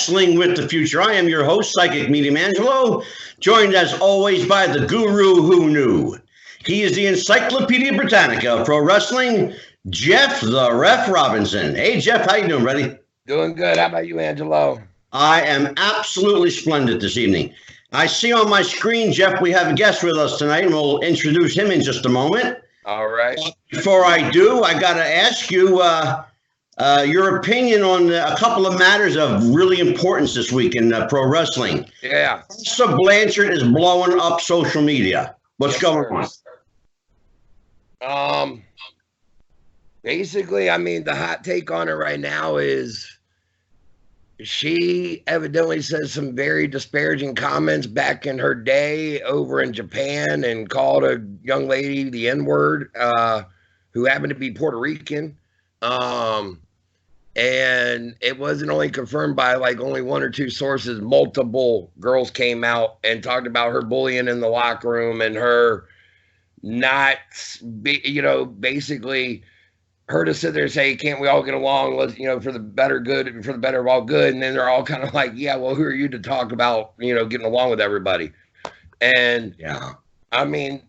Wrestling with the Future. I am your host, Psychic Medium Angelo, joined as always by the guru who knew. He is the Encyclopedia Britannica of pro wrestling, Jeff the Ref Robinson. Hey, Jeff, how you doing, buddy? Doing good. How about you, Angelo? I am absolutely splendid this evening. I see on my screen, Jeff, we have a guest with us tonight, and we'll introduce him in just a moment. All right. Before I do, I got to ask you your opinion on a couple of matters of really importance this week in pro wrestling. Yeah. So Blanchard is blowing up social media. What's going on? Basically, I mean, the hot take on it right now is she evidently said some very disparaging comments back in her day over in Japan and called a young lady the N-word who happened to be Puerto Rican. And it wasn't only confirmed by like only one or two sources. Multiple girls came out and talked about her bullying in the locker room and her not, basically her to sit there and say, can't we all get along? Let's, for the better good, for the better of all good. And then they're all kind of like, yeah, well, who are you to talk about, getting along with everybody? And yeah, I mean,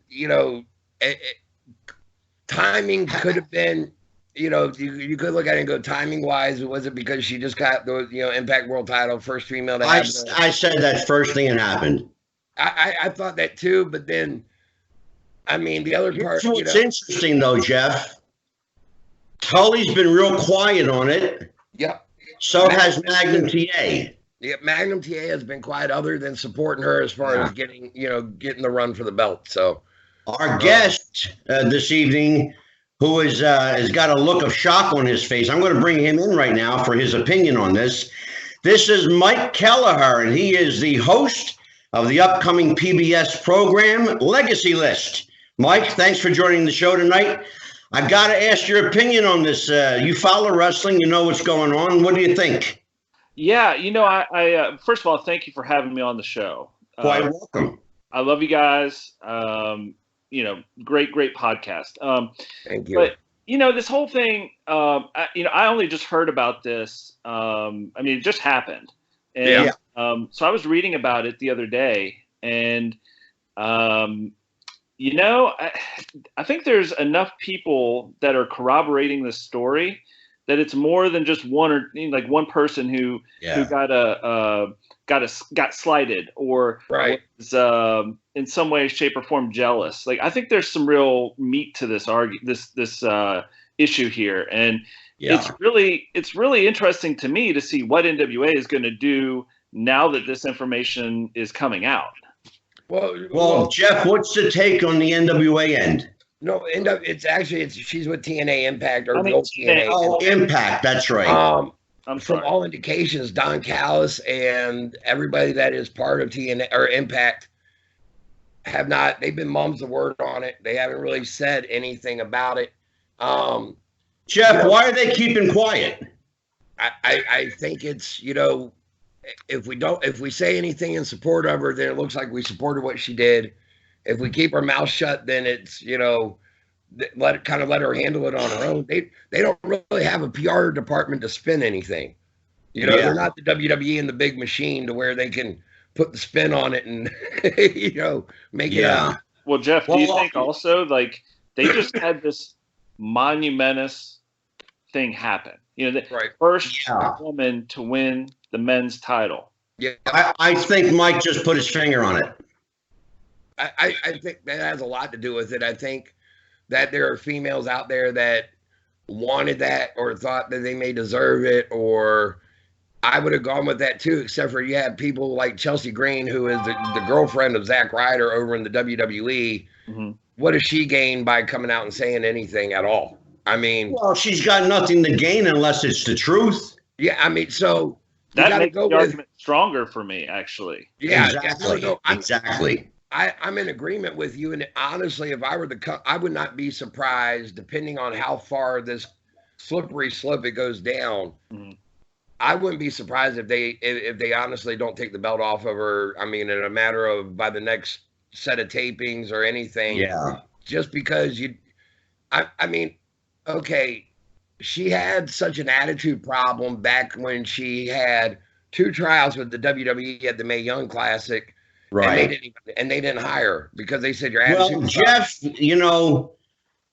timing could have been, you could look at it and go, timing wise, was it because she just got the, Impact World title, first female to have I said that first thing that happened. I thought that too, but then, I mean, the other part. What's interesting though, Jeff, Tully's been real quiet on it. Yep. So has Magnum TA. Yeah, Magnum TA has been quiet other than supporting her as far as getting the run for the belt. So our guest this evening, who has got a look of shock on his face, I'm going to bring him in right now for his opinion on this. This is Mike Kelleher, and he is the host of the upcoming PBS program, Legacy List. Mike, thanks for joining the show tonight. I've got to ask your opinion on this. You follow wrestling, you know what's going on. What do you think? Yeah, I first of all, thank you for having me on the show. Quite welcome. I love you guys. Great podcast. Thank you. But this whole thing, I only just heard about this. It just happened, and so I was reading about it the other day, and I think there's enough people that are corroborating this story that it's more than just one person who got slighted or was in some way, shape, or form jealous. Like, I think there's some real meat to this issue here, and it's really interesting to me to see what NWA is going to do now that this information is coming out. Well, Jeff, what's the take on the NWA end? No, she's with TNA Impact or the old TNA. Oh, Impact, that's right. From all indications, Don Callis and everybody that is part of TNA or Impact they've been mum's the word on it. They haven't really said anything about it. Jeff, why are they keeping quiet? I think it's, if we say anything in support of her, then it looks like we supported what she did. If we keep our mouth shut, then it's, let her handle it on her own. They don't really have a PR department to spin anything. They're not the WWE and the big machine to where they can put the spin on it and, make it up. Well, Jeff, do you think also, like, they just had this monumentous thing happen? The first woman to win the men's title. Yeah, I think Mike just put his finger on it. I think that has a lot to do with it. I think that there are females out there that wanted that or thought that they may deserve it, or I would have gone with that too, except for you have people like Chelsea Green, who is the girlfriend of Zack Ryder over in the WWE. Mm-hmm. What does she gain by coming out and saying anything at all? I mean, well, she's got nothing to gain unless it's the truth. Yeah, I mean, so that makes the argument stronger for me, actually. Yeah, exactly. I'm in agreement with you, and honestly, if I were I would not be surprised, depending on how far this slippery slope it goes down. Mm-hmm. I wouldn't be surprised if they honestly don't take the belt off of her. I mean, in a matter of by the next set of tapings or anything. Yeah. Just because I mean, okay, she had such an attitude problem back when she had 2 tryouts with the WWE at the Mae Young Classic. Right. And they didn't hire because they said your attitude. Well, Jeff, you know,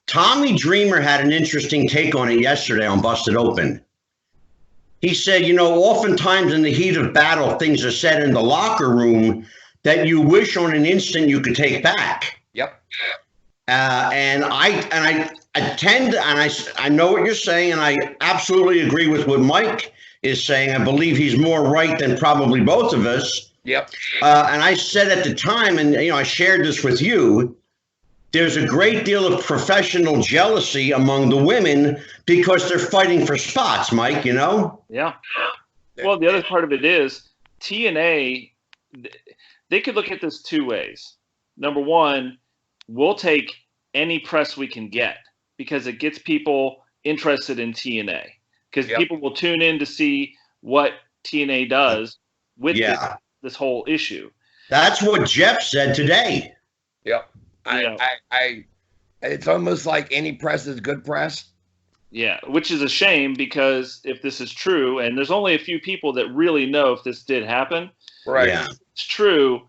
Tommy Dreamer had an interesting take on it yesterday on Busted Open. He said, you know, oftentimes in the heat of battle, things are said in the locker room that you wish on an instant you could take back. Yep. And I know what you're saying, and I absolutely agree with what Mike is saying. I believe he's more right than probably both of us. Yep. And I said at the time, and you know, I shared this with you, there's a great deal of professional jealousy among the women because they're fighting for spots, Mike, you know? Yeah. Well, the other part of it is TNA, they could look at this 2 ways. Number one, we'll take any press we can get because it gets people interested in TNA because people will tune in to see what TNA does with this whole issue. That's what Jeff said today. Yep. It's almost like any press is good press. Yeah, which is a shame because if this is true, and there's only a few people that really know if this did happen, right? Yeah. If it's true,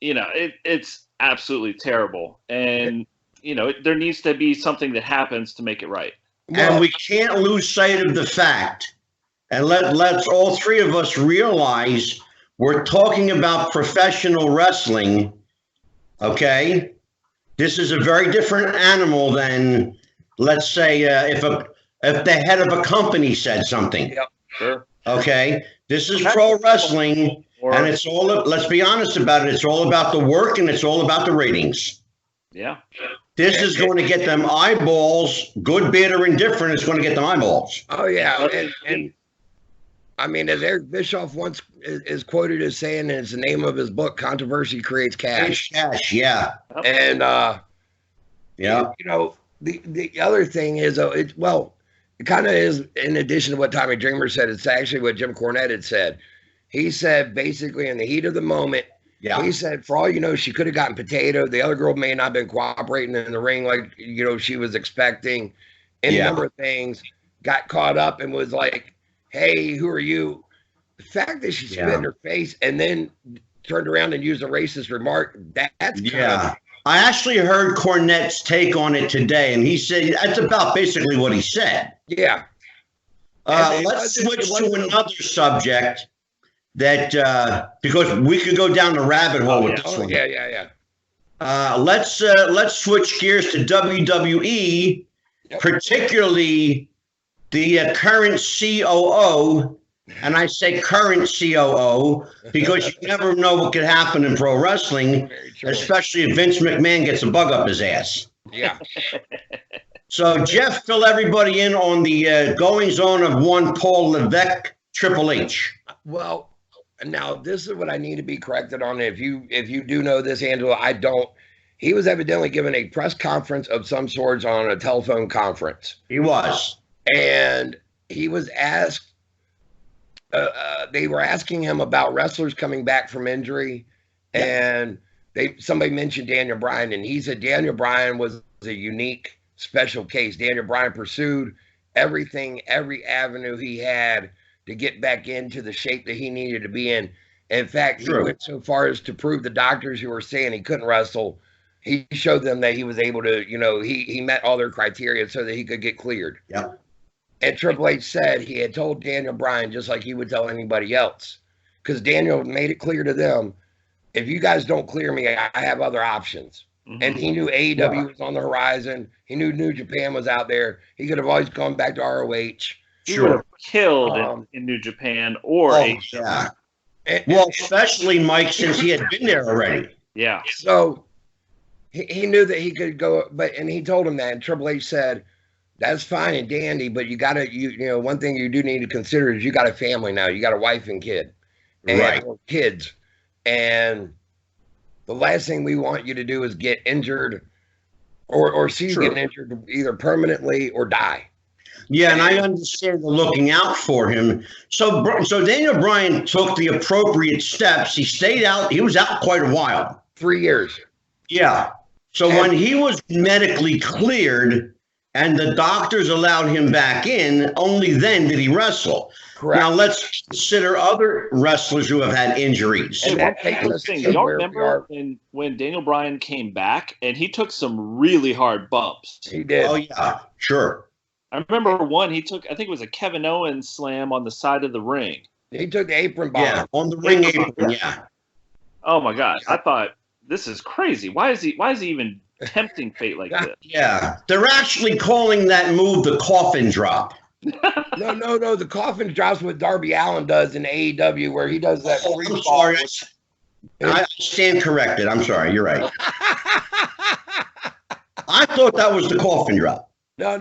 you know, it's absolutely terrible, and you know, there needs to be something that happens to make it right. And we can't lose sight of the fact, and let's all 3 of us realize we're talking about professional wrestling, okay? This is a very different animal than, let's say, if the head of a company said something. Yep, sure. Okay, this is pro wrestling, and it's all. Let's be honest about it. It's all about the work, and it's all about the ratings. Yeah. This is going to get them eyeballs, good, bad, or indifferent. It's going to get them eyeballs. Oh yeah, and I mean, as Eric Bischoff once is quoted as saying, and it's the name of his book, "Controversy Creates Cash." Cash, yeah. And you know, the other thing is, it kind of is. In addition to what Tommy Dreamer said, it's actually what Jim Cornette had said. He said basically in the heat of the moment. Yeah. He said, for all you know, she could have gotten potato. The other girl may not have been cooperating in the ring like, you know, she was expecting. Any number of things. Got caught up and was like, hey, who are you? The fact that she spit in her face and then turned around and used a racist remark, that's kind of... I actually heard Cornette's take on it today, and he said that's about basically what he said. Yeah. Let's switch to another subject. That because we could go down the rabbit hole with this one. Let's switch gears to WWE, particularly the current COO, and I say current COO because you never know what could happen in pro wrestling, especially if Vince McMahon gets a bug up his ass. Yeah. So Jeff, fill everybody in on the goings on of one Paul Levesque, Triple H. Well. Now, this is what I need to be corrected on. If you do know this, Angelo, I don't. He was evidently given a press conference of some sorts on a telephone conference. He was. And he was asked, they were asking him about wrestlers coming back from injury. And somebody mentioned Daniel Bryan. And he said Daniel Bryan was a unique, special case. Daniel Bryan pursued everything, every avenue he had to get back into the shape that he needed to be in. In fact, he went so far as to prove the doctors who were saying he couldn't wrestle, he showed them that he was able to, you know, he met all their criteria so that he could get cleared. Yeah. And Triple H said he had told Daniel Bryan just like he would tell anybody else. Because Daniel made it clear to them, if you guys don't clear me, I have other options. Mm-hmm. And he knew AEW was on the horizon. He knew New Japan was out there. He could have always gone back to ROH. He would have killed in New Japan or AEW. Well, especially Mike, since he had been there already. Yeah. So he knew that he could go, and he told him that. And Triple H said, "That's fine and dandy, but you got to, you know, one thing you do need to consider is you got a family now. You got a wife and kid, and kids, and the last thing we want you to do is get injured, or see you get injured either permanently or die." Yeah, and I understand the looking out for him. So Daniel Bryan took the appropriate steps. He stayed out. He was out quite a while. 3 years. Yeah. So when he was medically cleared, and the doctors allowed him back in. Only then did he wrestle. Correct. Now let's consider other wrestlers who have had injuries. And that takes us to y'all remember when Daniel Bryan came back and he took some really hard bumps. He did. Oh yeah, sure. I remember one he took. I think it was a Kevin Owens slam on the side of the ring. He took the apron bomb. Yeah, on the ring apron. Yeah. Oh my gosh! I thought this is crazy. Why is he even tempting fate like this? Yeah, they're actually calling that move the coffin drop. No. The coffin drops what Darby Allin does in AEW, where he does that. I'm sorry. I stand corrected. I'm sorry. You're right. I thought that was the coffin drop. No.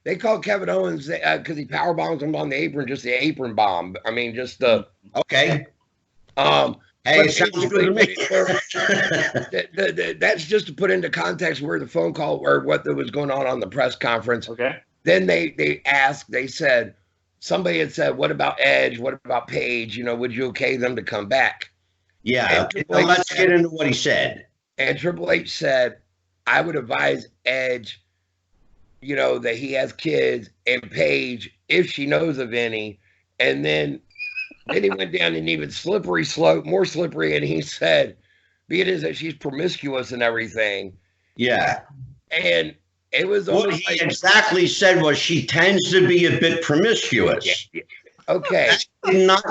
They call Kevin Owens because he power bombs him on the apron, just the apron bomb. I mean, just the. Okay. Hey, it sounds good to me. That's just to put into context where the phone call or what was going on the press conference. Okay. Then they said, somebody had said, what about Edge? What about Paige? Would you okay them to come back? Yeah. Well, let's get into what he said. And Triple H said, I would advise Edge, that he has kids, and Paige, if she knows of any. And then he went down an even slippery slope, more slippery, and he said, be it is that she's promiscuous and everything. Yeah. And it was what he exactly said was she tends to be a bit promiscuous. Yeah. Okay. Not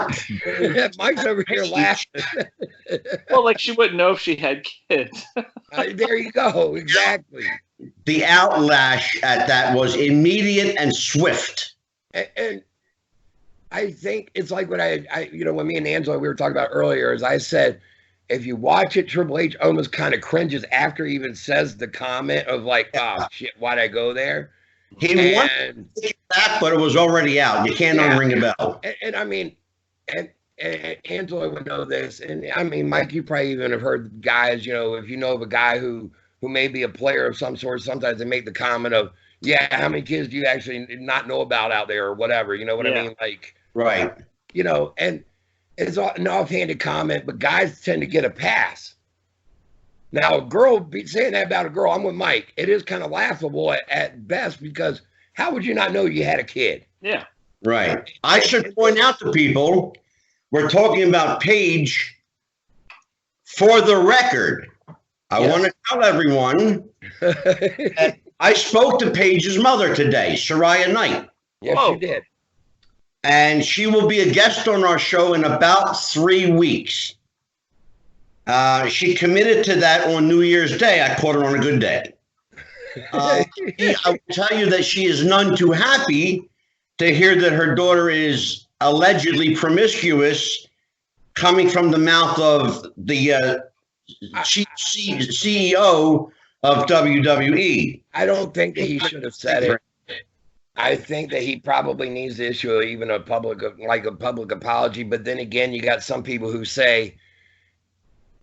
Mike's over here laughing. Well, like she wouldn't know if she had kids. There you go. Exactly. The outlash at that was immediate and swift. And I think it's like what I when me and Angelo, we were talking about earlier, is I said, if you watch it, Triple H almost kind of cringes after he even says the comment of like, oh, shit, why'd I go there? He wanted to take it back, but it was already out. You can't unring a bell. And I mean, and Angelo would know this. And I mean, Mike, you probably even have heard guys, if you know of a guy who may be a player of some sort, sometimes they make the comment of, yeah, how many kids do you actually not know about out there or whatever? You know what I mean? Like, right. And it's an offhanded comment, but guys tend to get a pass. Now, a girl saying that about a girl, I'm with Mike. It is kind of laughable at best, because how would you not know you had a kid? Yeah. Right. I should point out to people, we're talking about Paige. For the record, I want to tell everyone that I spoke to Paige's mother today, Shariah Knight. Yes, you did. And she will be a guest on our show in about 3 weeks. She committed to that on New Year's Day. I caught her on a good day. I will tell you that she is none too happy to hear that her daughter is allegedly promiscuous, coming from the mouth of the CEO of WWE. I don't think that he should have said it. I think that he probably needs to issue even a public apology. But then again, you got some people who say,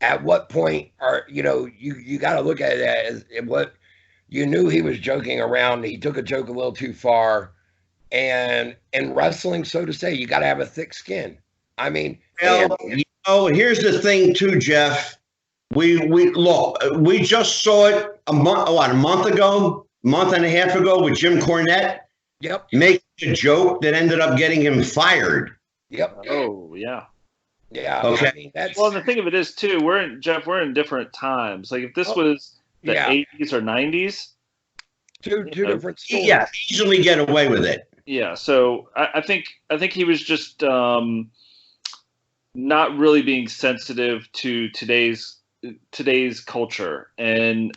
at what point are, you got to look at it as what you knew he was joking around. He took a joke a little too far. And in wrestling, so to say, you got to have a thick skin. I mean, here's the thing too, Jeff. We just saw it a month and a half ago with Jim Cornette. Yep. Making a joke that ended up getting him fired. Yep. Oh, yeah. Yeah. Okay. I mean, well, the thing of it is too, we're in different times. Like if this was the 80s or 90s, two different stories. Yeah, easily get away with it. Yeah. So I think he was just not really being sensitive to today's culture, and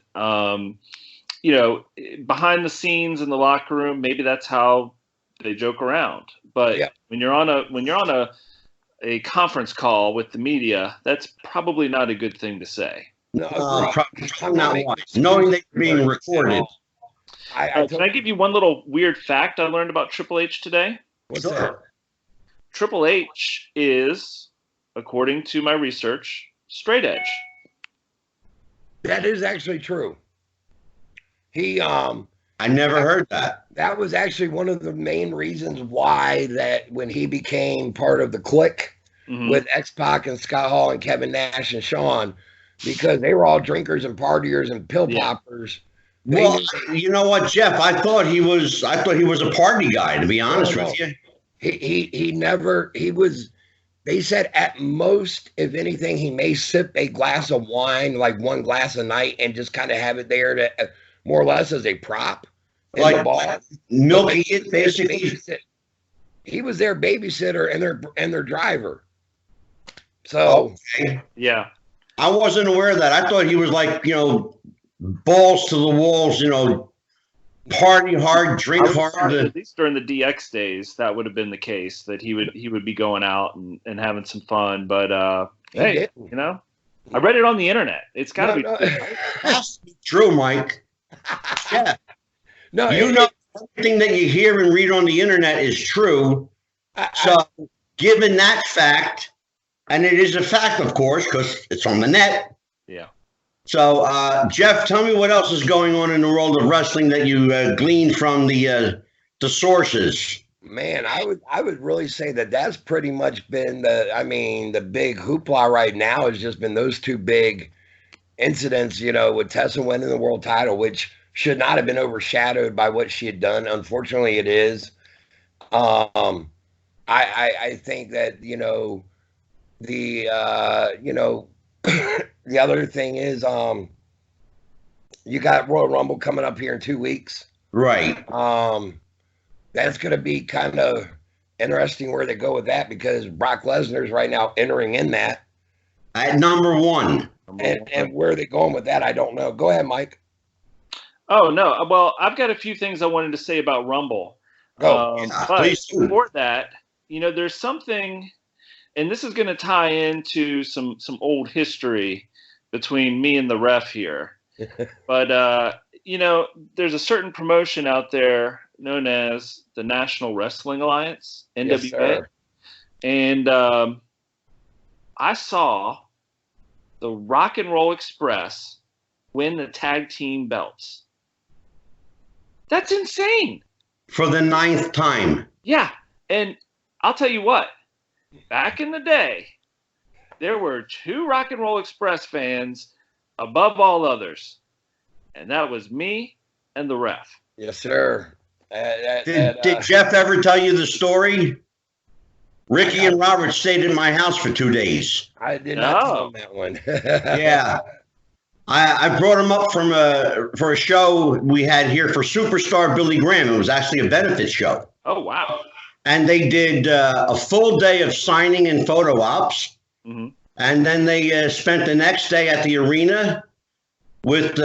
behind the scenes in the locker room, maybe that's how they joke around. But when you're on a conference call with the media, that's probably not a good thing to say. No, probably not wise. Knowing they're being recorded. Can I give you one little weird fact I learned about Triple H today? What's that? Triple H is, according to my research, straight edge. That is actually true. He I never heard that. That was actually one of the main reasons why that when he became part of the clique with X-Pac and Scott Hall and Kevin Nash and Shawn, because they were all drinkers and partiers and pill poppers. Well, you know what, Jeff? I thought he was a party guy, to be honest with you. He was. They said at most, if anything, he may sip a glass of wine, like one glass a night, and just kind of have it there to more or less as a prop in the bar. Milking it, basically. He was their babysitter and their driver. So yeah, I wasn't aware of that. I thought he was like, balls to the walls, party hard, drink hard. At least during the DX days, that would have been the case, that he would be going out and having some fun. But hey, I read it on the internet. It's got to be That's true, Mike. Yeah. No, everything that you hear and read on the internet is true. So, given that fact, and it is a fact, of course, because it's on the net. Yeah. So, Jeff, tell me what else is going on in the world of wrestling that you gleaned from the sources. Man, I would really say that's pretty much been the big hoopla right now has just been those two big incidents, with Tessa winning the world title, which should not have been overshadowed by what she had done. Unfortunately, it is. I think that, the the other thing is, you got Royal Rumble coming up here in 2 weeks. Right. That's going to be kind of interesting where they go with that, because Brock Lesnar's right now entering in that. At number one. And where are they going with that? I don't know. Go ahead, Mike. Oh, no. Well, I've got a few things I wanted to say about Rumble. But before that, there's something, and this is going to tie into some old history between me and the ref here. But, there's a certain promotion out there known as the National Wrestling Alliance, NWA. Yes, and I saw the Rock and Roll Express win the tag team belts. That's insane. For the 9th time. Yeah. And I'll tell you what, back in the day, there were 2 Rock and Roll Express fans above all others. And that was me and the ref. Yes, sir. Did Jeff ever tell you the story? Ricky and Robert stayed in my house for 2 days. I did not tell that one. Yeah. I brought him up for a show we had here for Superstar Billy Graham. It was actually a benefit show. Oh, wow. And they did a full day of signing and photo ops. Mm-hmm. And then they spent the next day at the arena with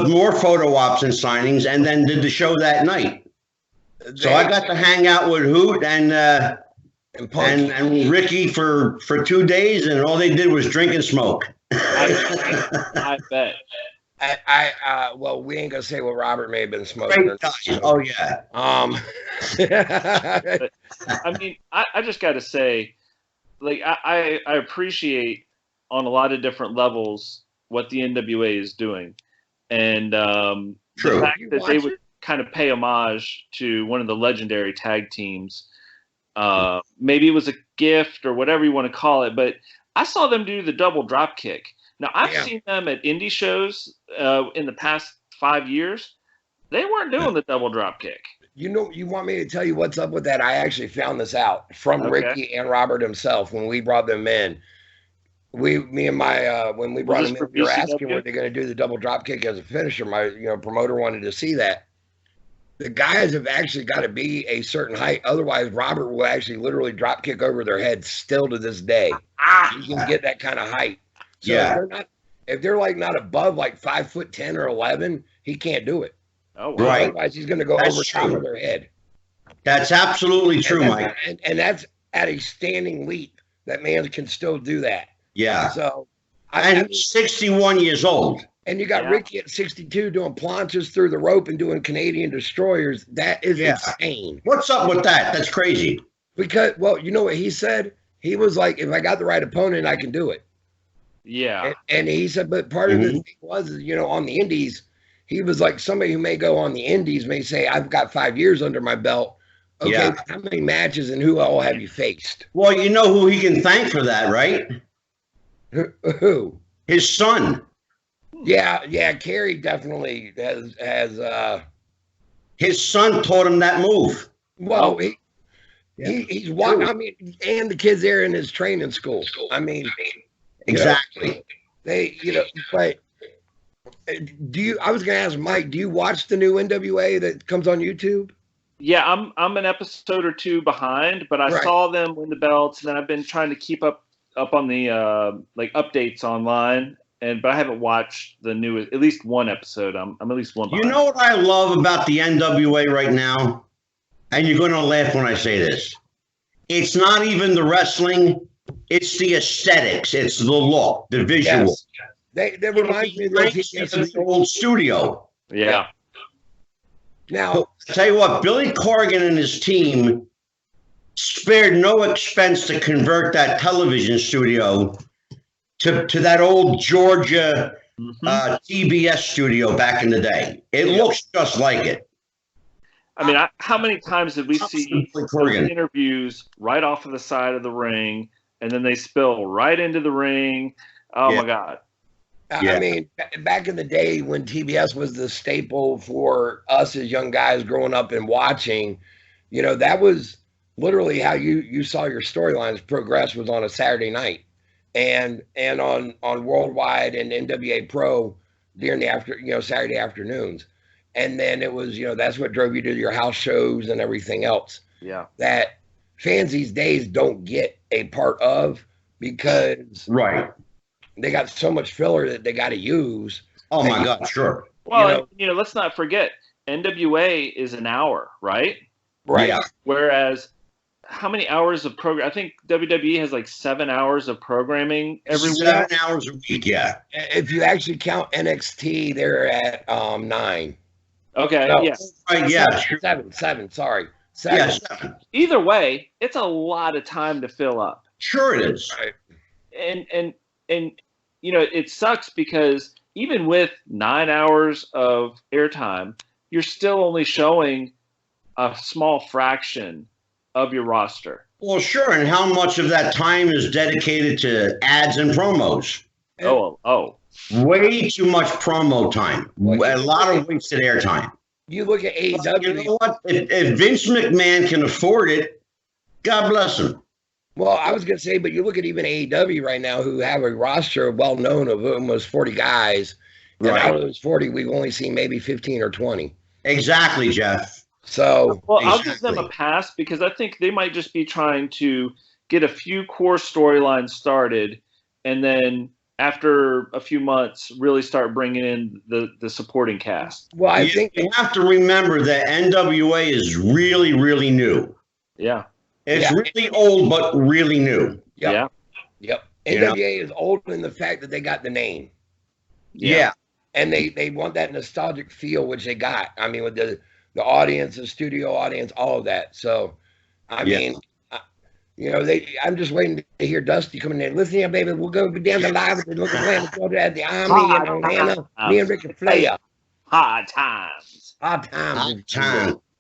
more photo ops and signings, and then did the show that night. So I got to hang out with Hoot and Ricky for 2 days, and all they did was drink and smoke. I bet. Well, we ain't gonna say what Robert may have been smoking. Oh yeah. I mean, I just got to say, like, I appreciate on a lot of different levels what the NWA is doing, and the fact that they would kind of pay homage to one of the legendary tag teams. Maybe it was a gift or whatever you want to call it, but I saw them do the double drop kick. Now, I've seen them at indie shows in the past 5 years. They weren't doing the double drop kick. You want me to tell you what's up with that? I actually found this out from Ricky and Robert himself when we brought them in. When we brought them in, we were asking were they going to do the double drop kick as a finisher. My promoter wanted to see that. The guys have actually got to be a certain height. Otherwise, Robert will actually literally drop kick over their heads still to this day. You can get that kind of height. So if they're like not above like 5'10" or 11, he can't do it. Oh, wow. Right. Otherwise, he's going to go over top of their head. That's absolutely true, Mike. And that's at a standing leap. That man can still do that. Yeah. So, he's 61 years old. And you got Ricky at 62 doing planches through the rope and doing Canadian destroyers. That is insane. What's up with that? That's crazy. Because, well, you know what he said? He was like, if I got the right opponent, I can do it. Yeah. And he said, but part of the thing was, on the indies, he was like, somebody who may go on the indies may say, I've got 5 years under my belt. Okay, how many matches and who all have you faced? Well, you know who he can thank for that, right? Who? His son. Yeah, Kerry definitely has his son taught him that move. Well, he's what I mean, and the kids there in his training school. I mean, exactly. They, but I was going to ask Mike, do you watch the new NWA that comes on YouTube? Yeah, I'm an episode or two behind, but I saw them win the belts, and then I've been trying to keep up on the like updates online, but I haven't watched the newest, at least one episode. I'm at least one behind. You know what I love about the NWA right now? And you're going to laugh when I say this. It's not even the wrestling. It's the aesthetics. It's the look, the visual. Yes. They remind me of the old studio. Yeah. Now, I'll tell you what, Billy Corgan and his team spared no expense to convert that television studio to that old Georgia TBS studio back in the day. It looks just like it. I mean, how many times did we see interviews right off of the side of the ring, and then they spill right into the ring? Oh, my God. I mean, back in the day when TBS was the staple for us as young guys growing up and watching, that was literally how you saw your storylines progress, was on a Saturday night and on Worldwide and NWA Pro during the Saturday afternoons. And then it was, that's what drove you to your house shows and everything else. Yeah. That fans these days don't get a part of because they got so much filler that they got to use. Oh my God, sure. Well, let's not forget, NWA is an hour, right? Right. Yeah. Whereas, how many hours of program? I think WWE has like 7 hours of programming every week. 7 hours a week, yeah. If you actually count NXT, they're at 9. Okay. No, yeah. Right. Yeah. Seven. Sorry. 7. Yeah, 7. Either way, it's a lot of time to fill up. Sure, it is. Right. And it sucks because even with 9 hours of airtime, you're still only showing a small fraction of your roster. Well, sure. And how much of that time is dedicated to ads and promos? Oh. Way too much promo time. A lot of wasted airtime. You look at AEW. You know what? If Vince McMahon can afford it, God bless him. Well, I was going to say, but you look at even AEW right now, who have a roster well-known of almost 40 guys. And out of those 40, we've only seen maybe 15 or 20. Exactly, Jeff. So, I'll give them a pass because I think they might just be trying to get a few core storylines started, and then after a few months, really start bringing in the supporting cast. Well, I think you have to remember that NWA is really, really new. Yeah. It's really old, but really new. Yep. NWA is old in the fact that they got the name. Yeah. And they want that nostalgic feel, which they got. I mean, with the audience, the studio audience, all of that. So, I mean, I'm just waiting to hear Dusty coming in. Listen here, baby, we'll go down the live and look at the Army and Atlanta. Me and Ric Flair. Hard times.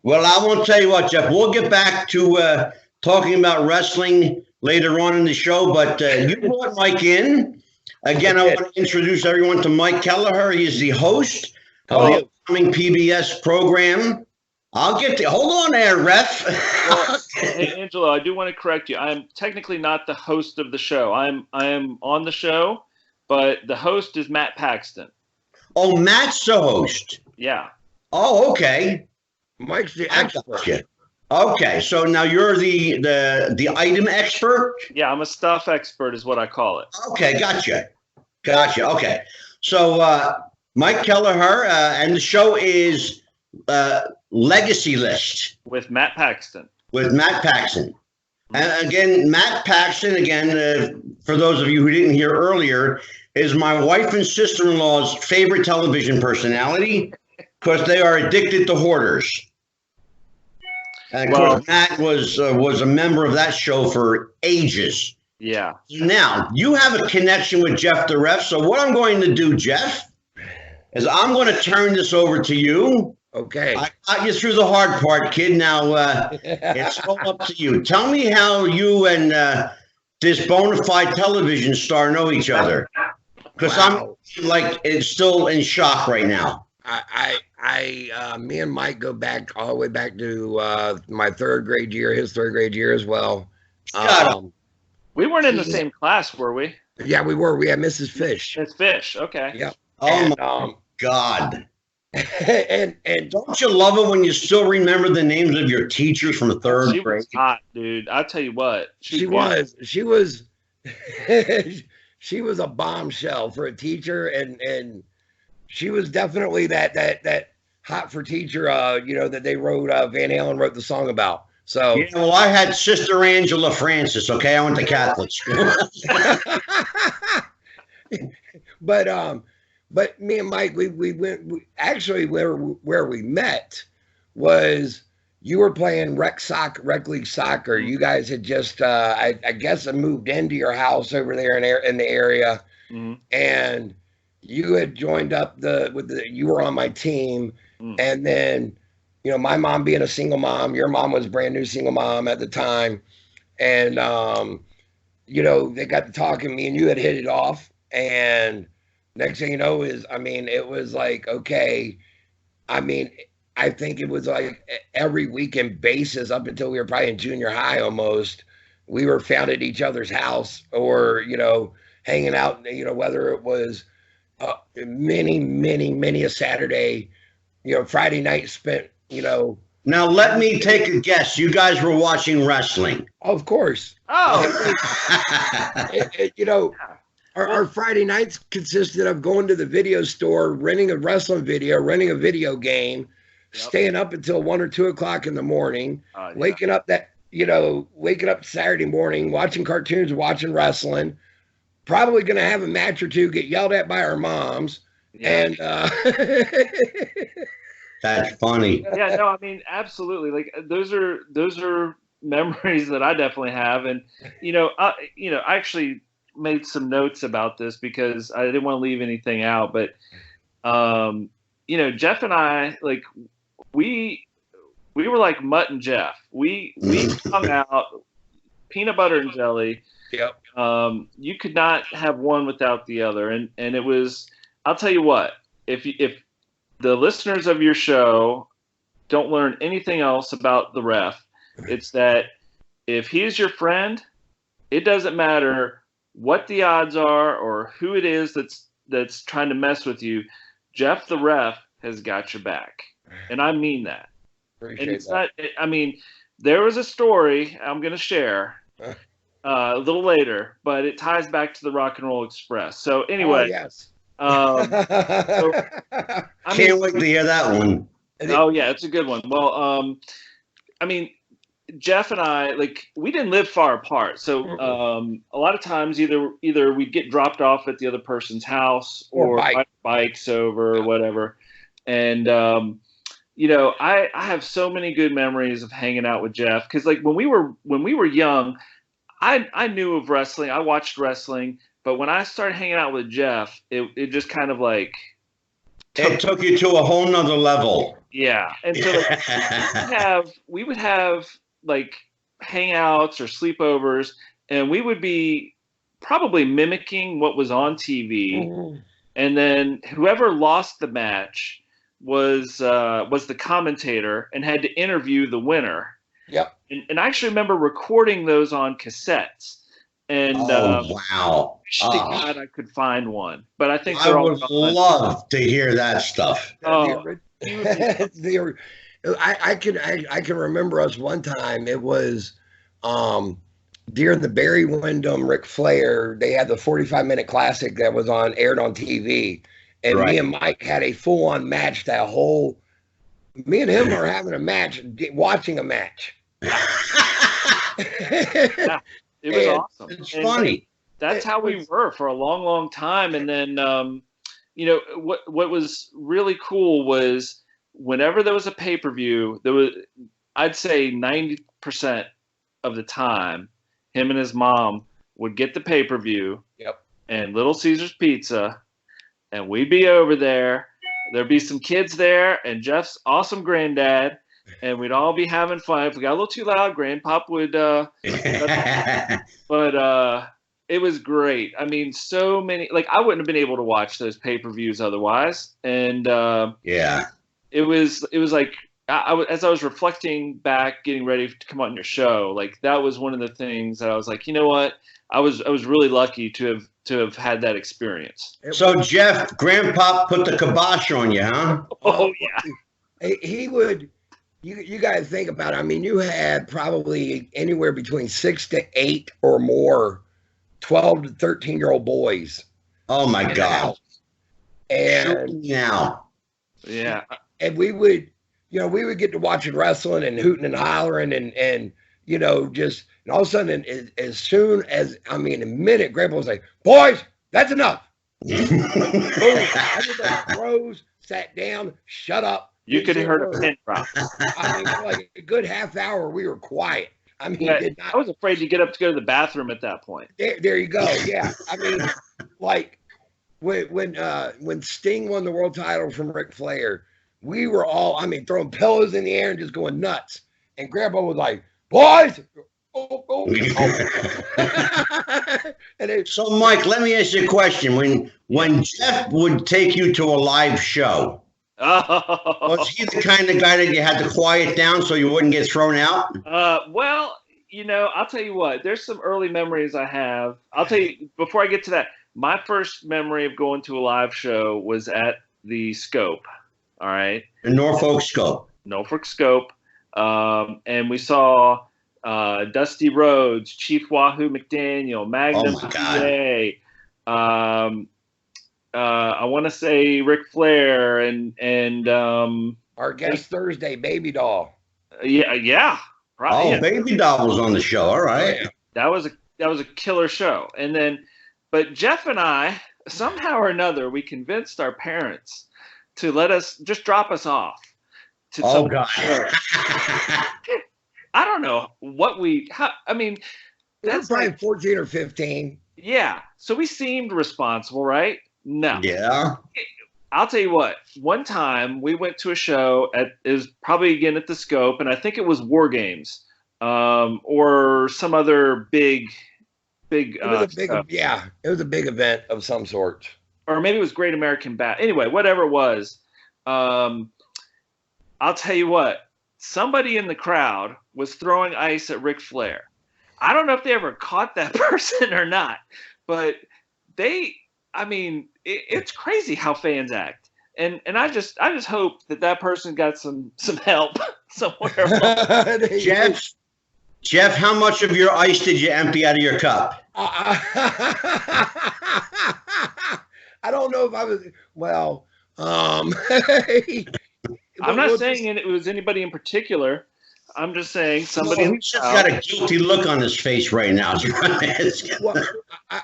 Well, I won't tell you what, Jeff. We'll get back to talking about wrestling later on in the show, but you brought Mike in. Again, I want to introduce everyone to Mike Kelleher. He is the host of the upcoming PBS program. Hold on there, Ref. Well, hey, Angelo, I do want to correct you. I am technically not the host of the show. I am on the show, but the host is Matt Paxon. Oh, Matt's the host. Yeah. Oh, okay. Mike's the expert. Okay, so now you're the item expert? Yeah, I'm a stuff expert is what I call it. Okay, gotcha. Okay. So Mike Kelleher, and the show is Legacy List. With Matt Paxon. And again, Matt Paxon, for those of you who didn't hear earlier, is my wife and sister-in-law's favorite television personality because they are addicted to Hoarders. And of course, Matt was a member of that show for ages. Yeah. Now, you have a connection with Jeff the Ref, so what I'm going to do, Jeff, is I'm going to turn this over to you. Okay. I got you through the hard part, kid. Now, it's all up to you. Tell me how you and this bona fide television star know each other. Because I'm like, it's still in shock right now. Me and Mike go back all the way back to my third grade year, his third grade year as well. We weren't in the same class, were we? Yeah, we were. We had Mrs. Fish. Miss Fish, okay. Yep. Oh my God. and don't you love it when you still remember the names of your teachers from the third grade? She was hot, dude. I'll tell you what. She was she was a bombshell for a teacher, and she was definitely that hot for teacher, that they wrote, Van Halen wrote the song about. So yeah, well, I had Sister Angela Francis. Okay, I went to Catholic school. But me and Mike, we went. Actually, where we met was you were playing rec league soccer. You guys had just, I guess, moved into your house over there in the area, and you had joined up you were on my team, and then, my mom being a single mom, your mom was a brand new single mom at the time, and they got to talking. Me and you had hit it off, and next thing you know it was like, okay, I think it was like every weekend basis up until we were probably in junior high almost. We were found at each other's house or, hanging out, whether it was many a Saturday, Friday night spent, Now, let me take a guess. You guys were watching wrestling. Of course. Oh. Our Friday nights consisted of going to the video store, renting a wrestling video, renting a video game, staying up until 1 or 2 o'clock in the morning, waking up Saturday morning, watching cartoons, watching wrestling, probably going to have a match or two, get yelled at by our moms. Yeah. And that's funny. Yeah, no, absolutely. Like those are memories that I definitely have. And, I actually made some notes about this because I didn't want to leave anything out, but, Jeff and I, like, we were like Mutt and Jeff. We hung out, peanut butter and jelly. Yep. You could not have one without the other. And it was, I'll tell you what, if the listeners of your show don't learn anything else about the ref, it's that if he's your friend, it doesn't matter what the odds are or who it is that's trying to mess with you. Jeff the ref has got your back. And I mean that. Appreciate and it's that. not, there was a story I'm going to share a little later, but it ties back to the Rock and Roll Express. So anyway. Oh, yes. Can't wait to hear that one. Oh, yeah, it's a good one. Well, Jeff and I, like, we didn't live far apart. So a lot of times either we'd get dropped off at the other person's house or ride bikes over or whatever. And, I have so many good memories of hanging out with Jeff. Because, like, when we were young, I knew of wrestling. I watched wrestling. But when I started hanging out with Jeff, it just kind of like it took you to a whole nother level. Yeah. And so like, we would have like hangouts or sleepovers, and we would be probably mimicking what was on TV. Mm-hmm. And then whoever lost the match was the commentator and had to interview the winner. Yep. And I actually remember recording those on cassettes. And wow! God, I could find one, but I think I would love to hear that stuff. Oh, I can remember us one time. It was during the Barry Windham Ric Flair. They had the 45-minute classic that was aired on TV, and me and Mike had a full-on match. Me and him are having a match, watching a match. Yeah. It was awesome. It's funny. That's how we were for a long, long time. And then, what was really cool was whenever there was a pay-per-view, I'd say 90% of the time, him and his mom would get the pay-per-view. Yep. And Little Caesar's Pizza, and we'd be over there. There'd be some kids there, and Jeff's awesome granddad. And we'd all be having fun. If we got a little too loud, Grandpop would. But It was great. I mean, so many, like, I wouldn't have been able to watch those pay-per-views otherwise. And it was like, as I was reflecting back, getting ready to come on your show, like, that was one of the things that I was like, you know what? I was really lucky to have had that experience. So Jeff, Grandpa put the kibosh on you, huh? Oh yeah. He would. You guys think about it. I mean, you had probably anywhere between 6 to 8 or more 12 to 13-year-old boys. Oh my God! And now, yeah, and we would get to watching wrestling and hooting and hollering and just. And all of a sudden, as soon as, I mean, a minute, Grandpa was like, boys, that's enough. Boom. Everybody froze, sat down, shut up. You could have heard a pin drop. I mean, for like a good half hour, we were quiet. I mean, I was afraid to get up to go to the bathroom at that point. There you go. Yeah. I mean, like when Sting won the world title from Ric Flair, we were all, I mean, throwing pillows in the air and just going nuts. And Grandpa was like, boys, So, Mike, let me ask you a question. When Jeff would take you to a live show, was he the kind of guy that you had to quiet down so you wouldn't get thrown out? Well, I'll tell you what. There's some early memories I have. I'll tell you, before I get to that, my first memory of going to a live show was at the Scope. All right. The Norfolk Scope. Norfolk Scope. And we saw Dusty Rhodes, Chief Wahoo McDaniel, Magnum PA, I want to say Ric Flair and our guest Thursday, Baby Doll. Yeah. Right. Oh, yeah. Baby Doll was on the show. All right. That was a killer show. And then, but Jeff and I, somehow or another, we convinced our parents to let us just drop us off to some show. I don't know what I mean, that's probably 14 or 15. Yeah. So we seemed responsible, right? No. Yeah. I'll tell you what. One time we went to a show it was probably again at the Scope, and I think it was War Games, or some other big. It was a big event of some sort. Or maybe it was Great American Bash. Anyway, whatever it was, I'll tell you what. Somebody in the crowd was throwing ice at Ric Flair. I don't know if they ever caught that person or not, but it's crazy how fans act. And I just hope that person got some help somewhere. Jeff, how much of your ice did you empty out of your cup? I don't know if I was, I'm not saying it was anybody in particular. I'm just saying somebody. He's just got a guilty look on his face right now.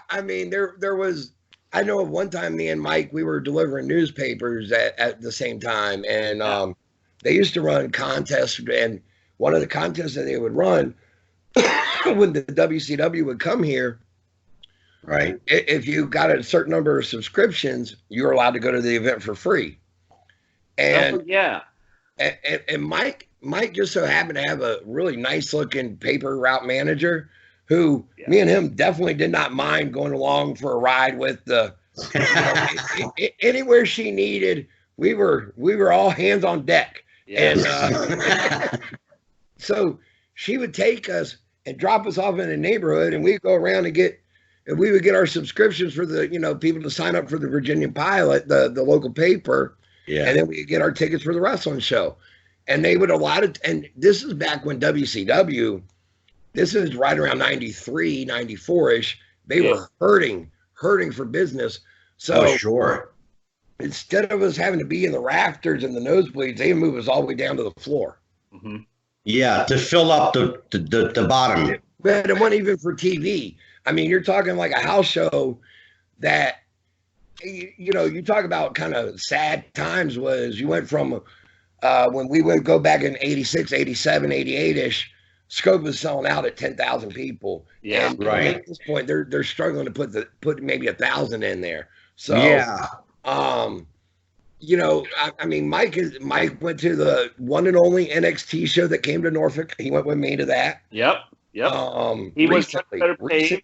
I mean, there was. I know of one time, me and Mike, we were delivering newspapers at the same time, and they used to run contests. And one of the contests that they would run when the WCW would come here, right? If you got a certain number of subscriptions, you were allowed to go to the event for free. And and Mike just so happened to have a really nice looking paper route manager who me and him definitely did not mind going along for a ride with anywhere she needed. We were all hands on deck. And so she would take us and drop us off in the neighborhood, and we'd go around and we would get our subscriptions for the people to sign up for the Virginia Pilot, the local paper. Yeah. And then we get our tickets for the wrestling show. And they would allow it. And this is back when WCW, this is right around 93, 94-ish. They were hurting for business. So sure. Instead of us having to be in the rafters and the nosebleeds, they move us all the way down to the floor. Mm-hmm. Yeah, to fill up the bottom. But it wasn't even for TV. I mean, you're talking like a house show that, you talk about kind of sad times was you went from when we would go back in 86, 87, 88-ish, Scope was selling out at 10,000 people. Yeah, and, right. At this point, they're struggling to put maybe 1,000 in there. So yeah, I mean, Mike went to the one and only NXT show that came to Norfolk. He went with me to that. Yep. He was better paid.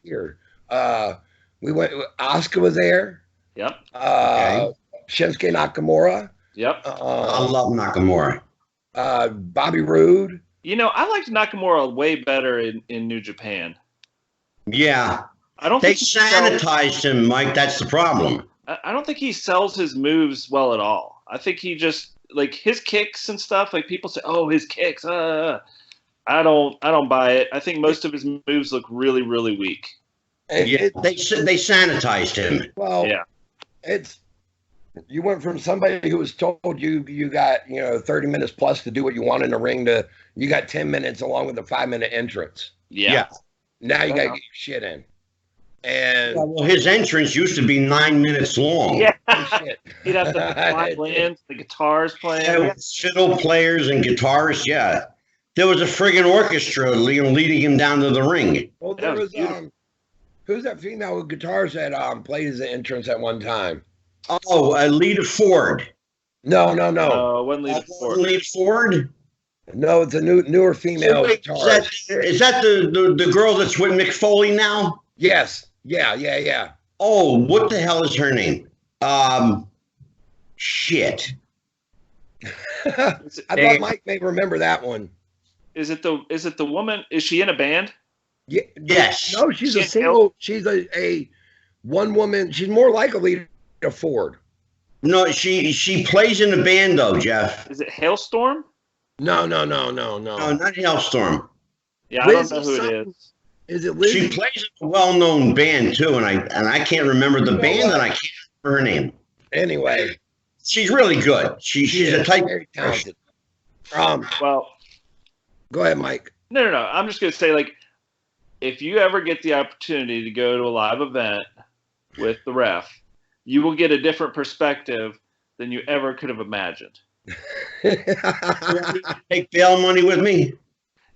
We went. Oscar was there. Yep. Okay. Shinsuke Nakamura. Yep. I love Nakamura. Bobby Roode. You know, I liked Nakamura way better in New Japan. Yeah. I don't They think sanitized him, Mike. That's the problem. I don't think he sells his moves well at all. I think he just like his kicks and stuff. Like people say, "Oh, his kicks." I don't buy it. I think most of his moves look really, really weak. They sanitized him. Well, yeah, you went from somebody who was told you got 30 minutes plus to do what you want in the ring to you got 10 minutes along with a 5-minute entrance. Yeah. Now you got to get your shit in. And well, his entrance used to be 9 minutes long. Yeah. He'd have the violins, the guitars playing. Yeah, with fiddle players and guitarists. Yeah, there was a friggin' orchestra leading him down to the ring. Well, there was who's that female with guitars that played as the entrance at one time? Oh, Lita Ford. No. Wasn't Lita Ford. Lita Ford? No, it's a newer female guitarist. Is that the girl that's with Mick Foley now? Yes. Yeah. Oh, what the hell is her name? Shit. I thought Mike may remember that one. Is it the woman? Is she in a band? Yeah. Yes. No, she's a single. She's a one woman. She's more like a Lita Ford. No, she plays in a band though, Jeff. Is it Hailstorm? No. No, not Hailstorm. Yeah, I don't know who it is. Is it Lizzie? She plays in a well-known band too, and I can't remember the band, and I can't remember her name. Anyway, she's really good. She's a type. Very talented. Well, go ahead, Mike. No. I'm just gonna say, like, if you ever get the opportunity to go to a live event with the ref, you will get a different perspective than you ever could have imagined. Take bail money with me.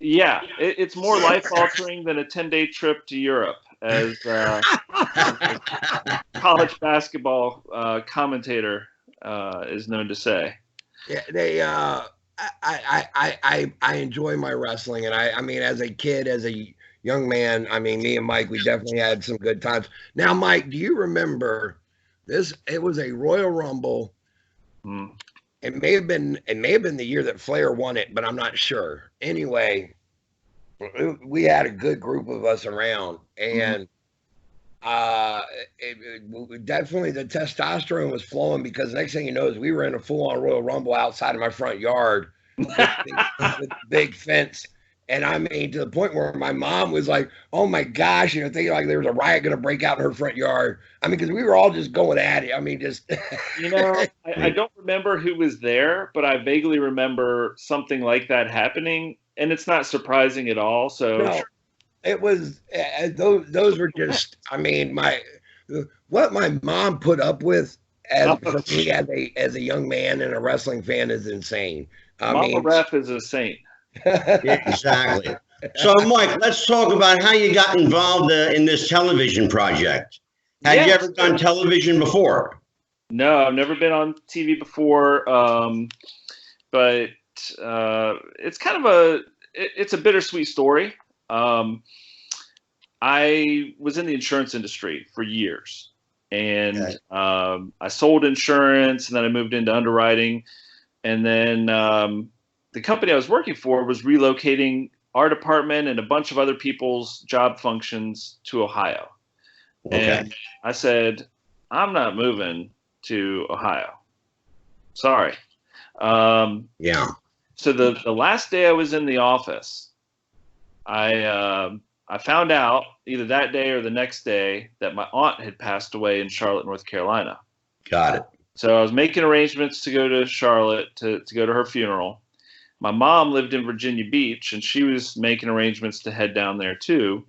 Yeah, it's more life-altering than a 10-day trip to Europe, as college basketball commentator is known to say. Yeah, they. I enjoy my wrestling, and I mean, as a kid, as a young man, I mean, me and Mike, we definitely had some good times. Now, Mike, do you remember this? It was a Royal Rumble. It may have been the year that Flair won it, but I'm not sure. Anyway, we had a good group of us around, and definitely the testosterone was flowing because the next thing you know is we were in a full-on Royal Rumble outside of my front yard with a big fence. And I mean, to the point where my mom was like, "Oh my gosh," thinking like there was a riot going to break out in her front yard. I mean, because we were all just going at it. I mean, just I don't remember who was there, but I vaguely remember something like that happening, and it's not surprising at all. So no, it was those were just. I mean, what my mom put up with for me as a young man and a wrestling fan is insane. Mama Ref is a saint. Yeah, exactly. So, Mike, let's talk about how you got involved in this television project. Had you ever done television before? No, I've never been on TV before, but it's kind of it's a bittersweet story. I was in the insurance industry for years, and I sold insurance, and then I moved into underwriting, and then the company I was working for was relocating our department and a bunch of other people's job functions to Ohio. Okay. And I said, I'm not moving to Ohio. Sorry. Yeah. So the last day I was in the office, I found out either that day or the next day that my aunt had passed away in Charlotte, North Carolina. Got it. So I was making arrangements to go to Charlotte to go to her funeral. My mom lived in Virginia Beach, and she was making arrangements to head down there too.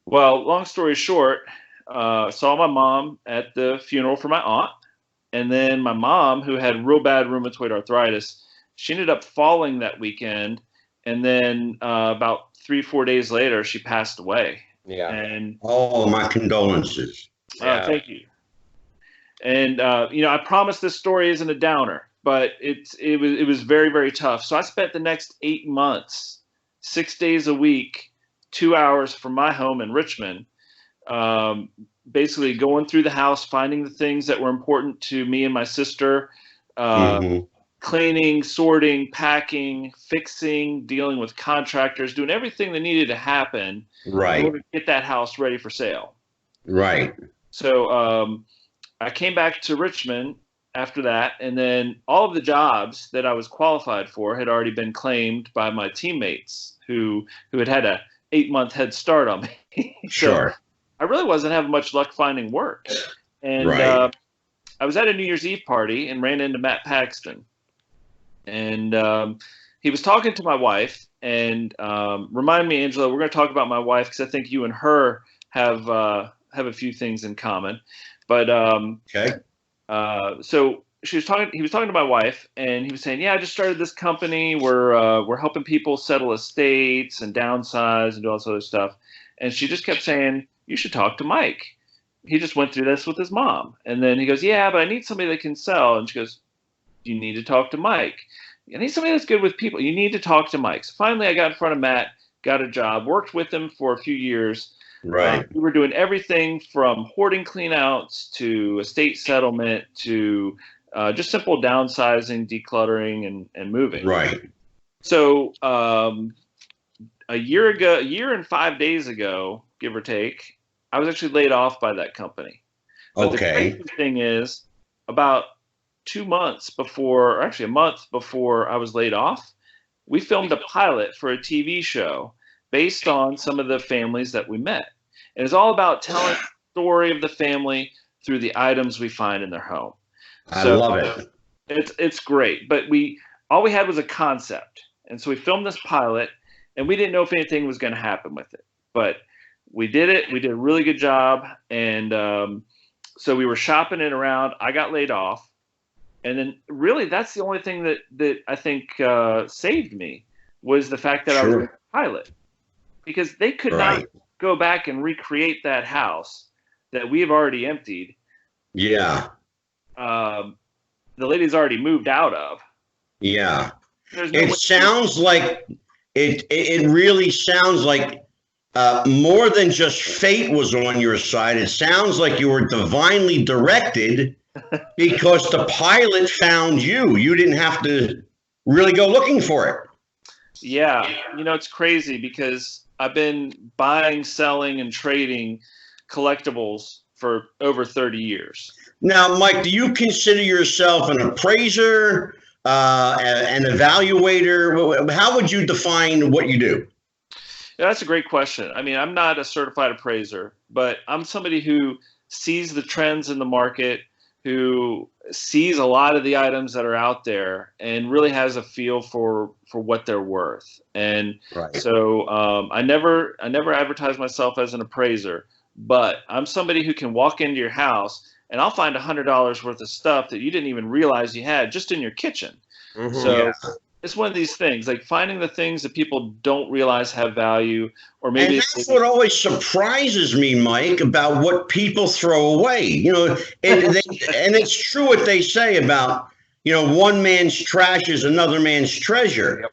Well, long story short, saw my mom at the funeral for my aunt, and then my mom, who had real bad rheumatoid arthritis, she ended up falling that weekend, and then about 3-4 days later, she passed away. Yeah. And my condolences. Thank you. And I promise this story isn't a downer. But it was very, very tough. So I spent the next 8 months, 6 days a week, 2 hours from my home in Richmond, basically going through the house, finding the things that were important to me and my sister, cleaning, sorting, packing, fixing, dealing with contractors, doing everything that needed to happen in order to get that house ready for sale. Right. So I came back to Richmond after that, and then all of the jobs that I was qualified for had already been claimed by my teammates who had a 8-month head start on me. Sure. I really wasn't having much luck finding work. And I was at a New Year's Eve party and ran into Matt Paxon. And he was talking to my wife, and remind me, Angelo, we're going to talk about my wife because I think you and her have a few things in common. But so he was talking to my wife, and he was saying, yeah, I just started this company. We're helping people settle estates and downsize and do all this other stuff. And she just kept saying, you should talk to Mike. He just went through this with his mom. And then he goes, yeah, but I need somebody that can sell. And she goes, you need to talk to Mike. I need somebody that's good with people. You need to talk to Mike. So finally I got in front of Matt, got a job, worked with him for a few years. Right. We were doing everything from hoarding cleanouts to estate settlement to just simple downsizing, decluttering, and moving. Right. So a year and 5 days ago, give or take, I was actually laid off by that company. But the crazy thing is, about 2 months before, or actually a month before I was laid off, we filmed a pilot for a TV show based on some of the families that we met. And it's all about telling the story of the family through the items we find in their home. I love it. It's great. But all we had was a concept. And so we filmed this pilot, and we didn't know if anything was going to happen with it. But we did it. We did a really good job. And so we were shopping it around. I got laid off. And then really that's the only thing that I think saved me was the fact that I was a pilot. Because they could not go back and recreate that house that we have already emptied. Yeah. The lady's already moved out of. Yeah. It sounds like it really sounds like more than just fate was on your side. It sounds like you were divinely directed because the pilot found you. You didn't have to really go looking for it. Yeah. It's crazy because I've been buying, selling, and trading collectibles for over 30 years. Now, Mike, do you consider yourself an appraiser, an evaluator? How would you define what you do? Yeah, that's a great question. I mean, I'm not a certified appraiser, but I'm somebody who sees the trends in the market, who sees a lot of the items that are out there and really has a feel for what they're worth. And so I never advertise myself as an appraiser, but I'm somebody who can walk into your house and I'll find $100 worth of stuff that you didn't even realize you had just in your kitchen. So it's one of these things, like finding the things that people don't realize have value, or maybe. And that's what always surprises me, Mike, about what people throw away. And it's true what they say about, one man's trash is another man's treasure. Yep.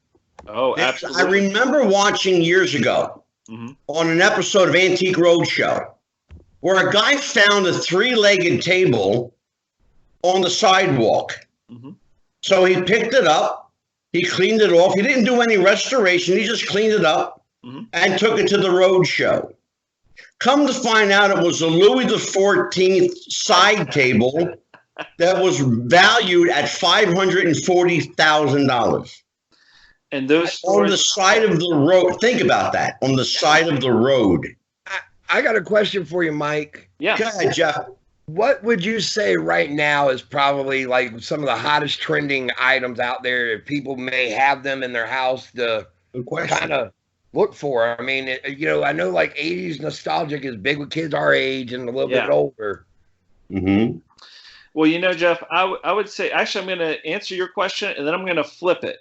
Oh, absolutely. I remember watching years ago on an episode of Antique Roadshow where a guy found a 3-legged table on the sidewalk. So he picked it up. He cleaned it off. He didn't do any restoration. He just cleaned it up and took it to the road show. Come to find out, it was a Louis XIV side table that was valued at $540,000. And those on the side of the road. Think about that. On the side of the road. I got a question for you, Mike. Yeah. Go ahead, Jeff. What would you say right now is probably like some of the hottest trending items out there that people may have them in their house to kind of look for? I mean, I know like 80s nostalgic is big with kids our age and a little bit older. Well, Jeff, I would say, actually, I'm going to answer your question and then I'm going to flip it.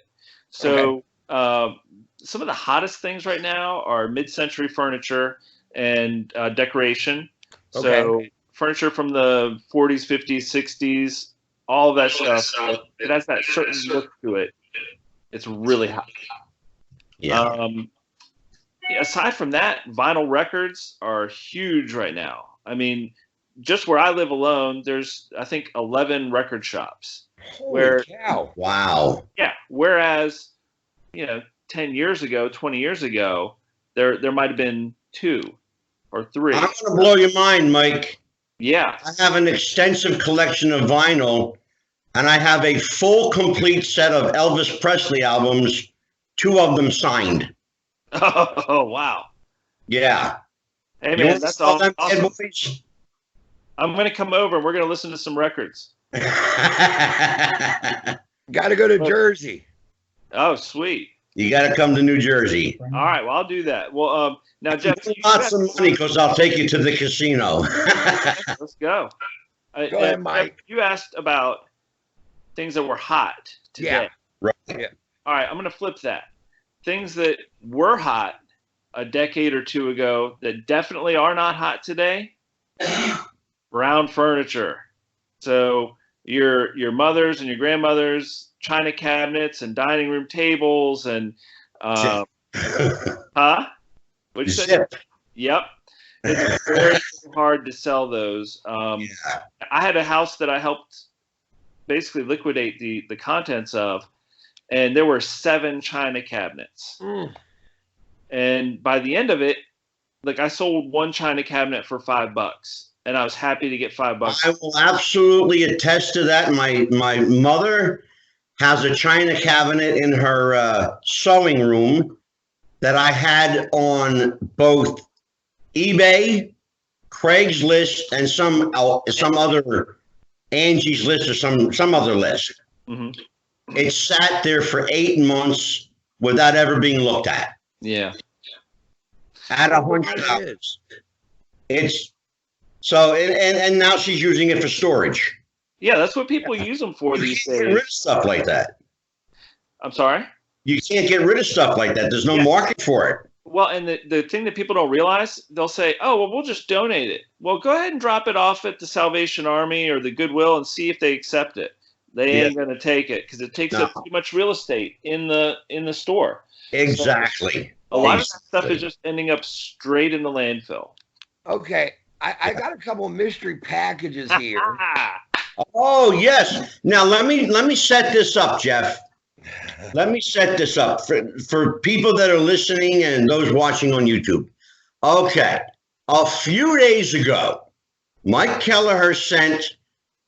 So some of the hottest things right now are mid-century furniture and decoration. So furniture from the 40s, 50s, 60s, all of that stuff. It has that certain look to it. It's really hot. Yeah. aside from that, vinyl records are huge right now. I mean, just where I live alone, there's, I think, 11 record shops. Holy cow. Wow. Yeah. Whereas, 10 years ago, 20 years ago, there might have been 2 or 3. I'm going to blow your mind, Mike. Yeah. I have an extensive collection of vinyl, and I have a full, complete set of Elvis Presley albums, 2 of them signed. Oh, wow. Yeah. Hey, man, that's awesome. I'm going to come over and we're going to listen to some records. Got to go to Jersey. Oh, sweet. You got to come to New Jersey. All right. Well, I'll do that. Well, now, Jeff. Got some money because I'll take you to the casino. Let's go. Go ahead, Mike. You asked about things that were hot today. Yeah. Right. Yeah. All right. I'm going to flip that. Things that were hot a decade or 2 ago that definitely are not hot today. Brown furniture. So your mothers and your grandmothers' china cabinets and dining room tables and huh? What'd you say? Yep. It's very hard to sell those. I had a house that I helped basically liquidate the contents of, and there were 7 china cabinets. And by the end of it, like, I sold 1 china cabinet for $5, and I was happy to get $5. I will absolutely attest to that. My mother has a china cabinet in her sewing room that I had on both eBay, Craigslist, and some other Angie's List or some other list. Mm-hmm. It sat there for 8 months without ever being looked at. Yeah. At $100. It's so, and now she's using it for storage. Yeah, that's what people use them for these days. You can't get rid of stuff like that. I'm sorry? You can't get rid of stuff like that. There's no market for it. Well, and the thing that people don't realize, they'll say, oh, well, we'll just donate it. Well, go ahead and drop it off at the Salvation Army or the Goodwill and see if they accept it. They ain't going to take it because it takes up too much real estate in the store. Exactly. So, a lot of that stuff is just ending up straight in the landfill. Okay. I got a couple of mystery packages here. Oh, yes. Now, let me set this up, Jeff. Let me set this up for people that are listening and those watching on YouTube. Okay. A few days ago, Mike Kelleher sent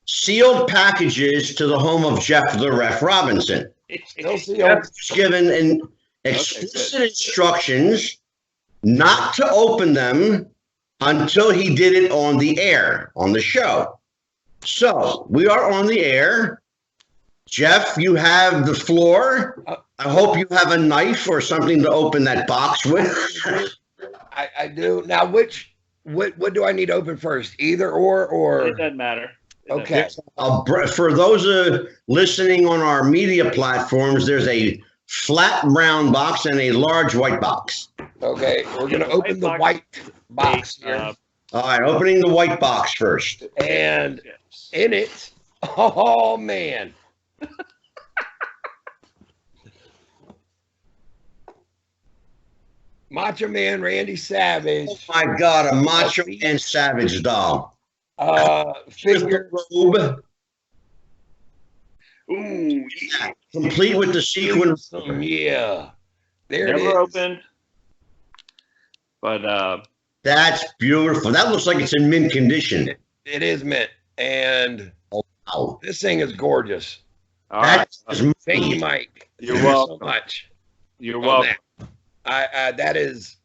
sealed packages to the home of Jeff the Ref Robinson. Jeff was given explicit instructions not to open them until he did it on the air, on the show. So we are on the air. Jeff, you have the floor. I hope you have a knife or something to open that box with. I do. Now, what do I need to open first? Either or? It doesn't matter. Okay. For those listening on our media platforms, there's a flat brown box and a large white box. Okay, we're going to open the white box here. All right, opening the white box first. And in it, oh, man. Macho Man Randy Savage. Oh, my God, a Macho Man Savage doll. Figure. Robe. Ooh, yeah. Complete with the sequin. Yeah. There Never it is. opened. But that's beautiful. That looks like it's in mint condition. It is mint. And wow. This thing is gorgeous. All right. Thank you, Mike. You're welcome. So much. You're welcome. That is,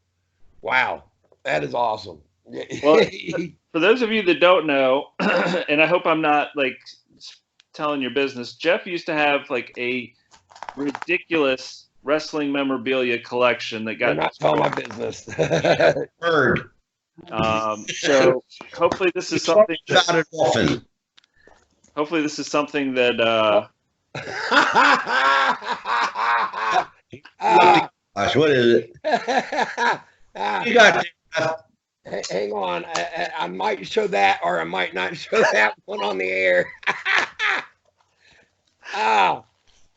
wow. That is awesome. Well, for those of you that don't know, and I hope I'm not like telling your business, Jeff used to have like a ridiculous wrestling memorabilia collection that got. You're not telling my business. Heard. So hopefully this is something. About it often. Hopefully this is something that. Gosh, what is it? You got. Hang on, I might show that, or I might not show that one on the air. Ah,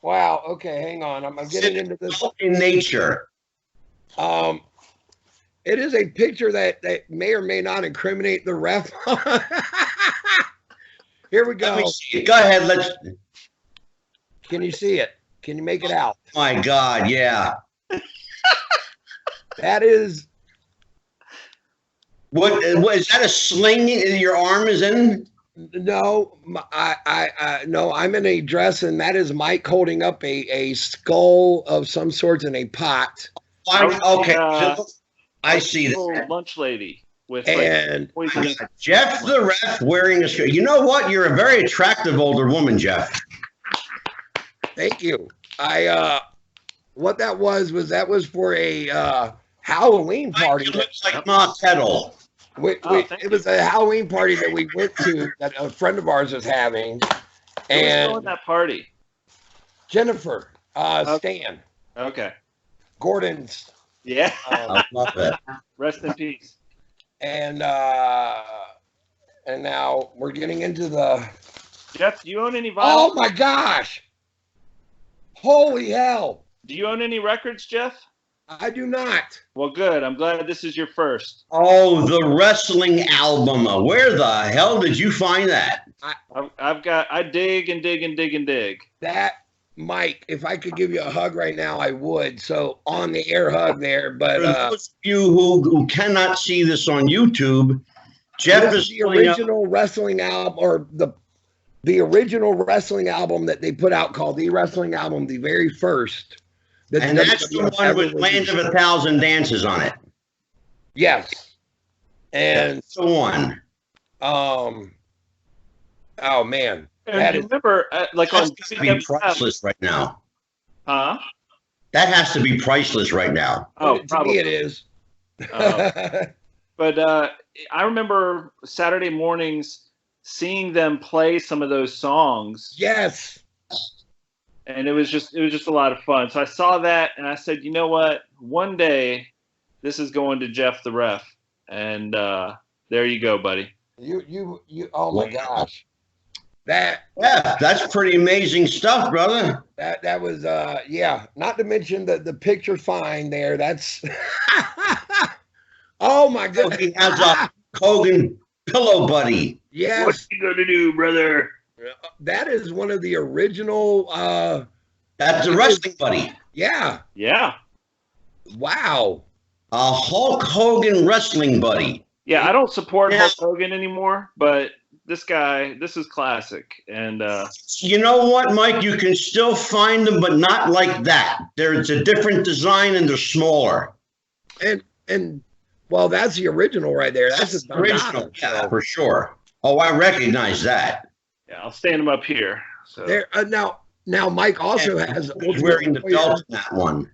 wow. Okay, hang on. I'm getting into this in nature. It is a picture that may or may not incriminate the ref. Here we go. Let me see it. Go ahead. Let's. Can you see it? Can you make it out? My God, yeah. That is. What is that? A sling your arm is in? No, no. I'm in a dress, and that is Mike holding up a skull of some sorts in a pot. Okay, I see that. Lunch lady with and Jeff the ref wearing a shirt. You know what? You're a very attractive older woman, Jeff. Thank you. What that was for a Halloween party. It looks like Ma Kettle. It was a Halloween party that we went to that a friend of ours was having. And who was that party? Jennifer, Stan. Okay. Gordon's. Yeah. I love it. Rest in peace. And now we're getting into the. Jeff, do you own any vinyl? Oh my gosh! Holy hell! Do you own any records, Jeff? I do not. Well, good. I'm glad this is your first. Oh, the wrestling album. Where the hell did you find that? I dig and dig and dig and dig. That, Mike, if I could give you a hug right now, I would. So on the air hug there. But for those of you who cannot see this on YouTube, Jeff is the original wrestling album, or the original wrestling album that they put out called The Wrestling Album, the very first. And that's the one with Land of a Thousand Dances on it. Yes. And that's the one. Oh man. And you remember, like on to be priceless right now. Huh? That has to be priceless right now. Oh, to me it is. But I remember Saturday mornings seeing them play some of those songs. Yes. And it was just a lot of fun. So I saw that and I said, you know what? One day this is going to Jeff the ref. And there you go, buddy. You oh my gosh. That's pretty amazing stuff, brother. That was yeah. Not to mention the picture fine there. That's oh my god. He has a Hogan pillow buddy. Yes. What you gonna do, brother? That is one of the original. That's a wrestling buddy. Yeah. Yeah. Wow. A Hulk Hogan wrestling buddy. Yeah, I don't support Hulk Hogan anymore, but this is classic. And you know what, Mike? You can still find them, but not like that. There's a different design and they're smaller. And well, that's the original right there. That's the original, yeah, for sure. Oh, I recognize that. Yeah, I'll stand him up here. So there now Mike also has wearing the belt in that one.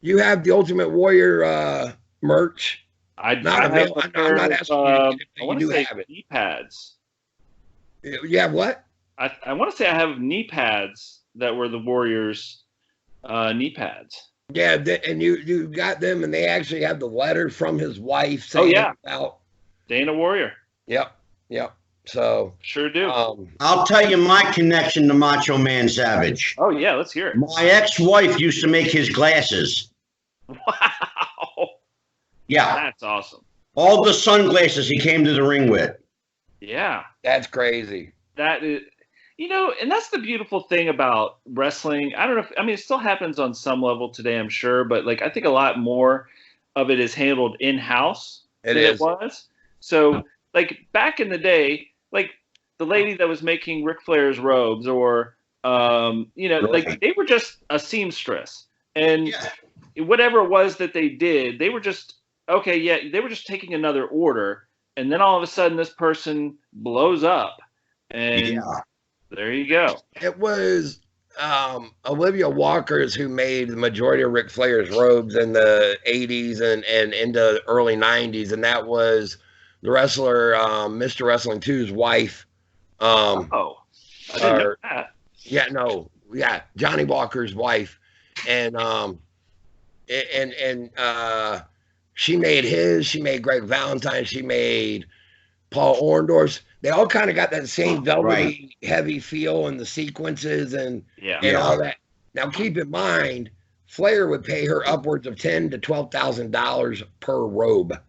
You have the Ultimate Warrior merch. I'm not asking you. I want to say knee pads. You have what? I want to say I have knee pads that were the Warriors knee pads. Yeah, and you got them, and they actually have the letter from his wife saying about Dana Warrior. Yep. So sure do. I'll tell you my connection to Macho Man Savage. Oh yeah, let's hear it. My ex-wife used to make his glasses. Wow. Yeah. That's awesome. All the sunglasses he came to the ring with. Yeah. That's crazy. That is, and that's the beautiful thing about wrestling. I don't know it still happens on some level today, I'm sure, but like I think a lot more of it is handled in-house than it was. So like back in the day, like the lady that was making Ric Flair's robes or like they were just a seamstress. And whatever it was that they did, they were just they were just taking another order, and then all of a sudden this person blows up. And there you go. It was Olivia Walker's who made the majority of Ric Flair's robes in the 80s and into the early 90s, and that was the wrestler Mr. Wrestling 2's wife. I didn't know that. Johnny Walker's wife, and she made his. She made Greg Valentine. She made Paul Orndorff's. They all kind of got that same velvety, heavy feel and the sequences and all that. Now, keep in mind, Flair would pay her upwards of $10,000 to $12,000 per robe.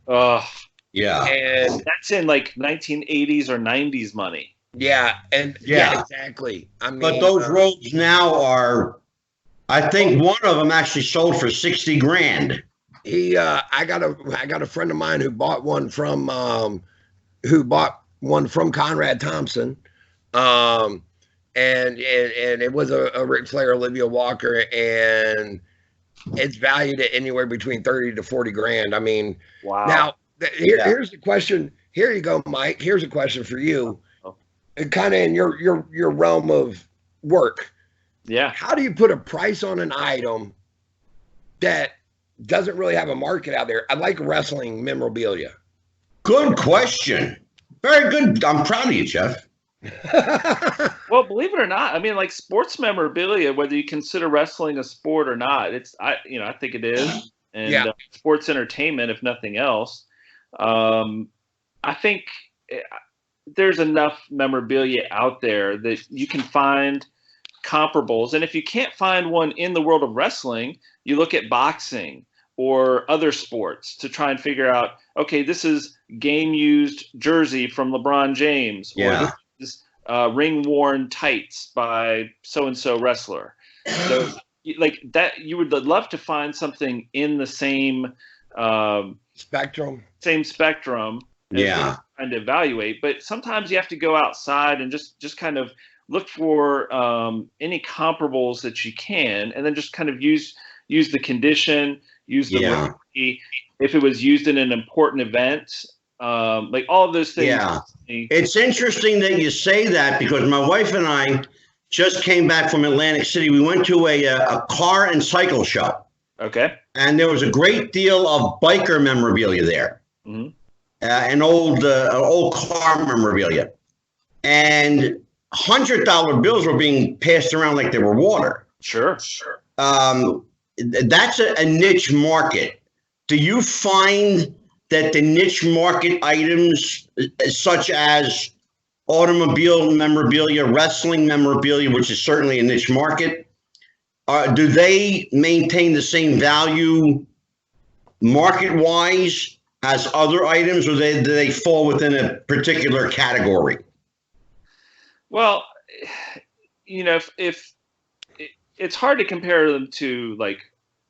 Yeah. And that's in like 1980s or 90s money. Yeah, and yeah, exactly. I mean, but those robes now are, I think one of them actually sold for $60,000. I got a friend of mine who bought one from Conrad Thompson, and it was a Ric Flair Olivia Walker, and it's valued at anywhere between 30 to 40 grand. I mean, wow. Now here's the question. Here you go, Mike. Here's a question for you. Kind of in your realm of work. Yeah. How do you put a price on an item that doesn't really have a market out there? I like wrestling memorabilia. Good question. Very good. I'm proud of you, Jeff. Well, believe it or not, I mean, like sports memorabilia, whether you consider wrestling a sport or not, I think it is, and sports entertainment, if nothing else. I think there's enough memorabilia out there that you can find comparables. And if you can't find one in the world of wrestling, you look at boxing or other sports to try and figure out, okay, this is game used jersey from LeBron James, or this is ring worn tights by so-and-so wrestler. So like that, you would love to find something in the same spectrum. Trying to evaluate, but sometimes you have to go outside and just kind of look for any comparables that you can, and then just kind of use the condition, use the rarity, if it was used in an important event, like all of those things. Yeah, it's interesting that you say that, because my wife and I just came back from Atlantic City. We went to a car and cycle show. Okay. And there was a great deal of biker memorabilia there. Mm-hmm. And old car memorabilia, and $100 bills were being passed around like they were water. Sure. That's a niche market. Do you find that the niche market items, such as automobile memorabilia, wrestling memorabilia, which is certainly a niche market, do they maintain the same value market-wise as other items, or do they fall within a particular category? Well, if it's hard to compare them to like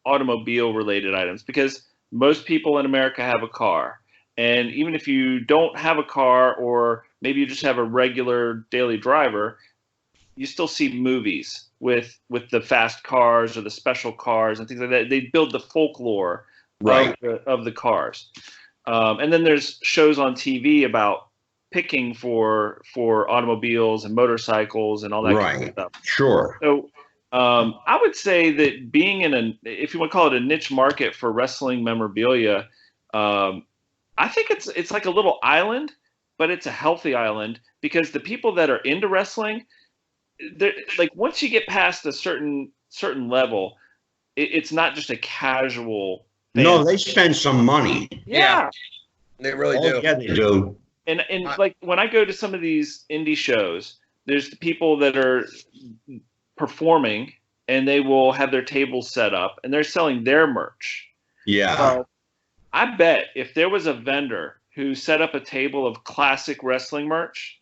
automobile related items, because most people in America have a car. And even if you don't have a car, or maybe you just have a regular daily driver, you still see movies with the fast cars or the special cars and things like that. They build the folklore of the cars. And then there's shows on TV about picking for automobiles and motorcycles and all that kind of stuff. Sure. So I would say that being in if you want to call it a niche market for wrestling memorabilia, I think it's like a little island, but it's a healthy island, because the people that are into wrestling, like once you get past a certain level, it's not just a casual thing. No, they spend some money. Yeah. They really do. Yeah, they do. And like when I go to some of these indie shows, there's the people that are performing, and they will have their tables set up and they're selling their merch. Yeah. So I bet if there was a vendor who set up a table of classic wrestling merch,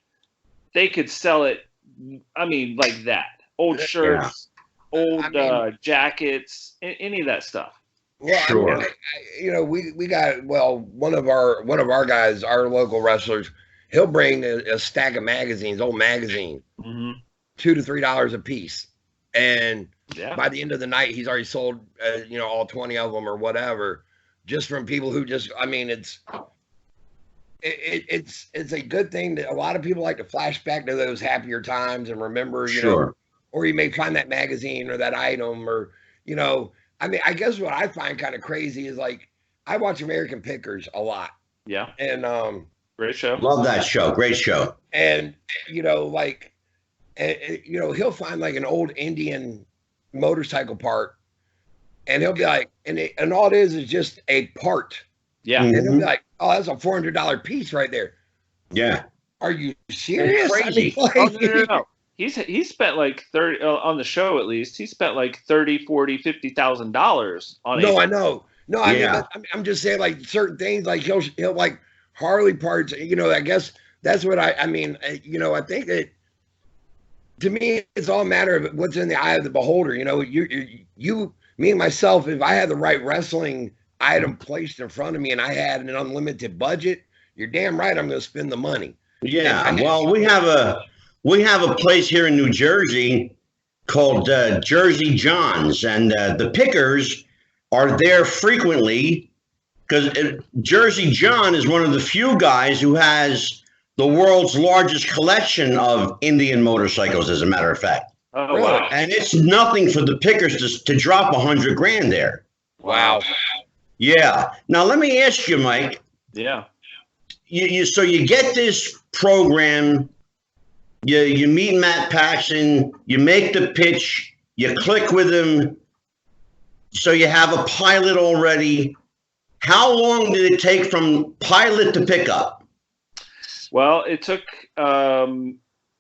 they could sell it. I mean, like that. Old shirts, old jackets, any of that stuff. Well, sure. We got one of our guys, our local wrestlers, he'll bring a stack of magazines, old magazines, $2 to $3 a piece, and by the end of the night, he's already sold all 20 of them or whatever, just from people who just. I mean, it's a good thing that a lot of people like to flash back to those happier times and remember, sure. Or you may find that magazine or that item, or I mean, I guess what I find kind of crazy is, like, I watch American Pickers a lot. Yeah. And great show. Love that show. Great show. And he'll find like an old Indian motorcycle part, and he'll be like, and all it is just a part. Yeah. And he'll be like, oh, that's a $400 piece right there. Yeah. Are you serious? Crazy. I mean, no. he's spent like 30 on the show, at least he spent like 30, 40, $50,000 on. No, I know. No, I mean, I'm just saying, like, certain things, like he'll like Harley parts. You know, I guess that's what I mean. You know, I think that to me, it's all a matter of what's in the eye of the beholder. You know, you, me and myself. If I had the right wrestling item placed in front of me and I had an unlimited budget, you're damn right I'm going to spend the money. Yeah. Well, we have a place here in New Jersey called Jersey John's, and the pickers are there frequently because Jersey John is one of the few guys who has the world's largest collection of Indian motorcycles, as a matter of fact. Oh, wow. And it's nothing for the pickers to drop $100 grand there. Wow. Yeah. Now, let me ask you, Mike. Yeah. So you get this program, you meet Matt Paxon, you make the pitch, you click with him, so you have a pilot already. How long did it take from pilot to pickup? Well, it took,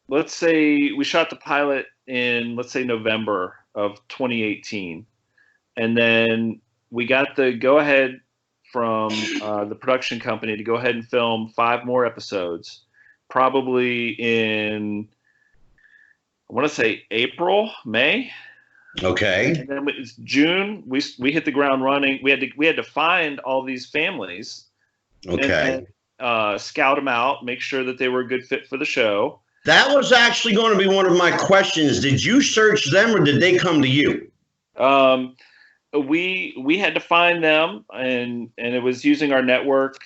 let's say we shot the pilot in, let's say, November of 2018. And then we got the go-ahead from the production company to go ahead and film 5 more episodes, probably in, I want to say April, May. Okay. And then it's June. We hit the ground running. We had to find all these families. Okay. And scout them out, make sure that they were a good fit for the show. That was actually going to be one of my questions. Did you search them or did they come to you? We had to find them, and it was using our network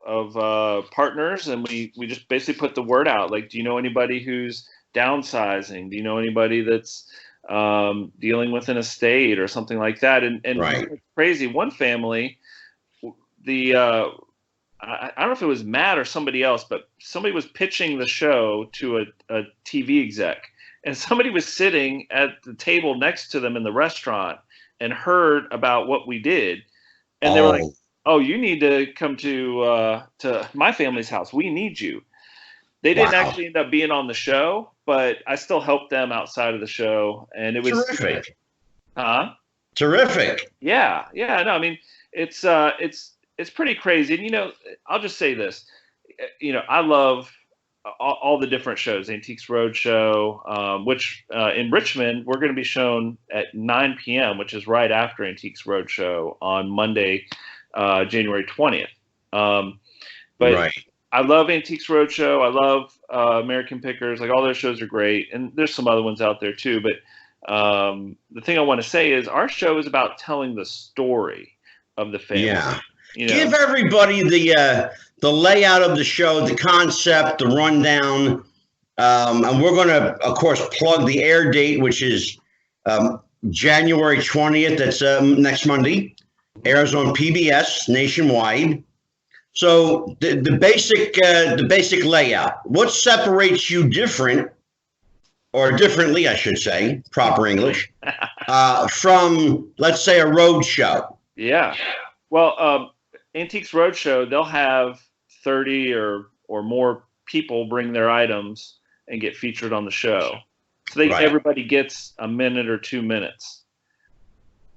of partners, and we just basically put the word out. Like, do you know anybody who's downsizing? Do you know anybody that's dealing with an estate or something like that? And right. It's crazy. One family, I don't know if it was Matt or somebody else, but somebody was pitching the show to a TV exec, and somebody was sitting at the table next to them in the restaurant and heard about what we did, and they were like, "Oh, you need to come to my family's house. We need you." They didn't actually end up being on the show, but I still helped them outside of the show, and it was terrific. Terrific. Yeah. No, I mean, it's pretty crazy. And, you know, I'll just say this, you know, I love all the different shows, Antiques Roadshow, which in Richmond, we're going to be shown at 9 p.m., which is right after Antiques Roadshow on Monday, January 20th. But right. I love Antiques Roadshow. I love American Pickers. Like, all those shows are great. And there's some other ones out there too. But the thing I want to say is our show is about telling the story of the family. Yeah. You know? Give everybody the layout of the show, the concept, the rundown, and we're going to, of course, plug the air date, which is January 20th. That's next Monday. Airs on PBS nationwide. So the basic layout. What separates you differently, I should say, proper English, from, let's say, a road show? Yeah. Well, Antiques Roadshow, they'll have 30 or more people bring their items and get featured on the show. So everybody gets a minute or 2 minutes.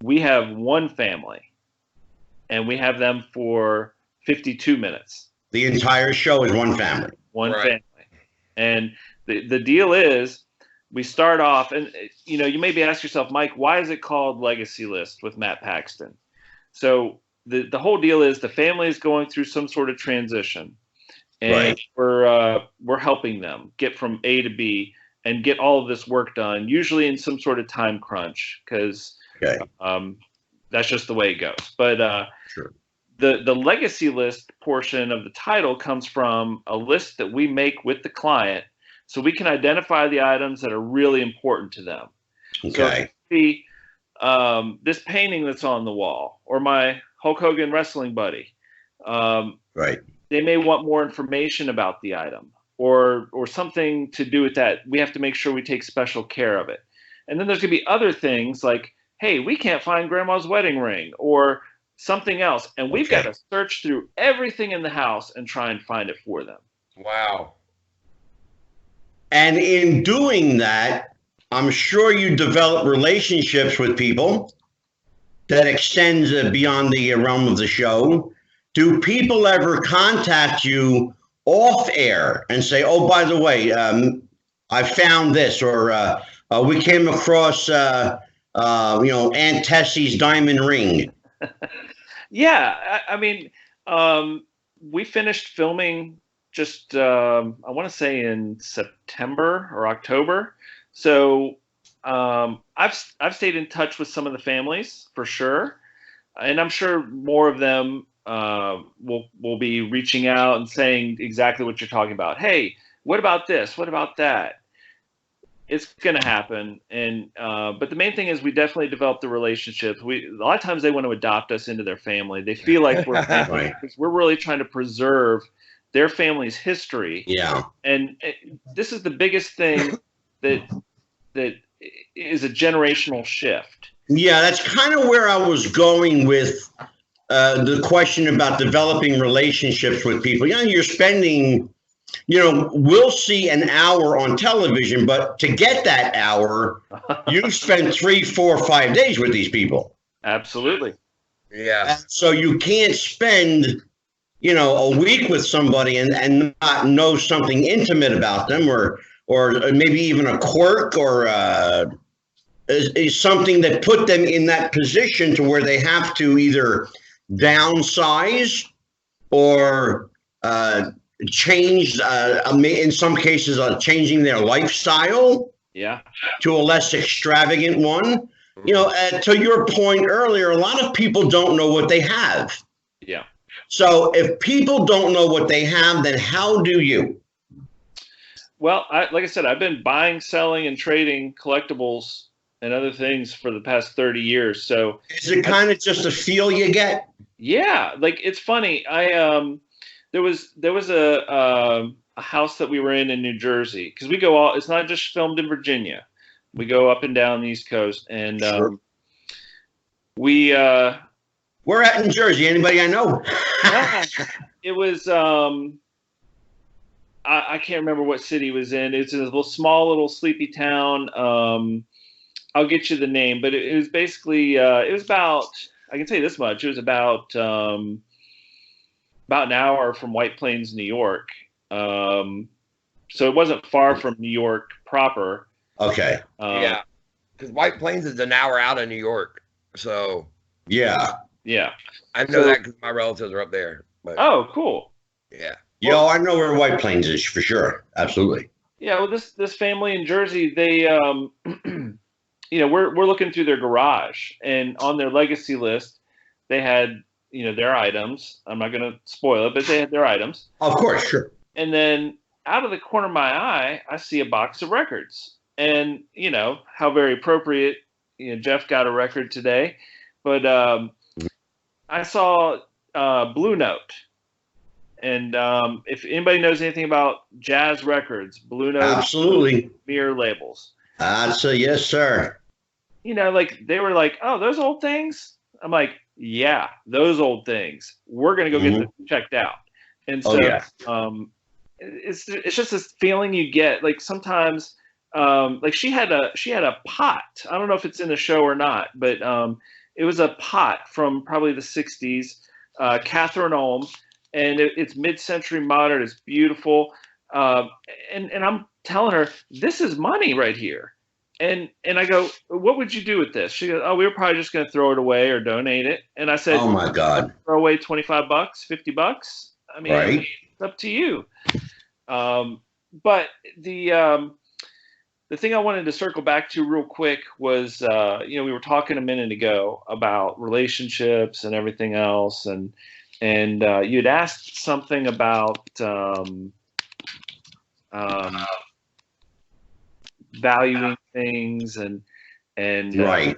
We have one family, and we have them for 52 minutes. The entire show is one family. One family. And the deal is, we start off, and you know, you maybe ask yourself, Mike, why is it called Legacy List with Matt Paxon? So the whole deal is the family is going through some sort of transition, and we're helping them get from A to B and get all of this work done, usually in some sort of time crunch, because that's just the way it goes. But sure. The Legacy List portion of the title comes from a list that we make with the client, so we can identify the items that are really important to them. Okay. So this painting that's on the wall, or my Hulk Hogan wrestling buddy, they may want more information about the item, or something to do with that. We have to make sure we take special care of it. And then there's going to be other things like, hey, we can't find grandma's wedding ring, or something else, and we've got to search through everything in the house and try and find it for them. Wow. And in doing that, I'm sure you develop relationships with people that extends beyond the realm of the show. Do people ever contact you off air and say, "Oh, by the way, I found this," or "We came across, Aunt Tessie's diamond ring"? Yeah, I mean, we finished filming just I want to say in September or October. So I've stayed in touch with some of the families for sure, and I'm sure more of them will be reaching out and saying exactly what you're talking about. Hey, what about this? What about that? It's going to happen, and but the main thing is we definitely develop the relationships. A lot of times they want to adopt us into their family. They feel like we're family because we're really trying to preserve their family's history. Yeah, and this is the biggest thing that is a generational shift. Yeah, that's kind of where I was going with the question about developing relationships with people. You're spending. We'll see an hour on television, but to get that hour, you spend 3, 4, 5 days with these people. Absolutely. Yeah. And so you can't spend, a week with somebody and not know something intimate about them, or maybe even a quirk, or is something that put them in that position to where they have to either downsize or change, in some cases, changing their lifestyle to a less extravagant one. To your point earlier, a lot of people don't know what they have. Yeah. So if people don't know what they have, then how do you? Well, like I said, I've been buying, selling, and trading collectibles and other things for the past 30 years. So is it kind of just a feel you get? Yeah, like it's funny. There was a house that we were in New Jersey, because we go all. It's not just filmed in Virginia. We go up and down the East Coast, and Sure. We're at in Jersey. Anybody I know? It was I can't remember what city it was in. It's a small little sleepy town. I'll get you the name, but it was basically it was about. I can tell you this much. It was about an hour from White Plains, New York. So it wasn't far from New York proper. Okay. Yeah. Because White Plains is an hour out of New York. So. Yeah. Yeah. I know that because my relatives are up there. But, oh, cool. Yeah. I know where White Plains is for sure. Absolutely. Yeah. Well, this family in Jersey, they, we're looking through their garage, and on their legacy list, they had, their items. I'm not going to spoil it, but they had their items. Of course, sure. And then out of the corner of my eye, I see a box of records. And, how very appropriate, Jeff got a record today. But I saw Blue Note. And if anybody knows anything about jazz records, Blue Note. Absolutely. Mirror labels. I'd say yes, sir. Like they were like, oh, those old things? I'm like, yeah, those old things. We're going to go get them checked out. And so it's just this feeling you get. Like sometimes, like she had a pot. I don't know if it's in the show or not, but it was a pot from probably the 60s, Catherine Ohm, and it's mid-century modern. It's beautiful. And I'm telling her, this is money right here. And I go, what would you do with this? She goes, oh, we were probably just going to throw it away or donate it. And I said, oh my God, throw away $25, $50. I mean, right. It's up to you. But the thing I wanted to circle back to real quick was, we were talking a minute ago about relationships and everything else. And you had asked something about valuing things and right.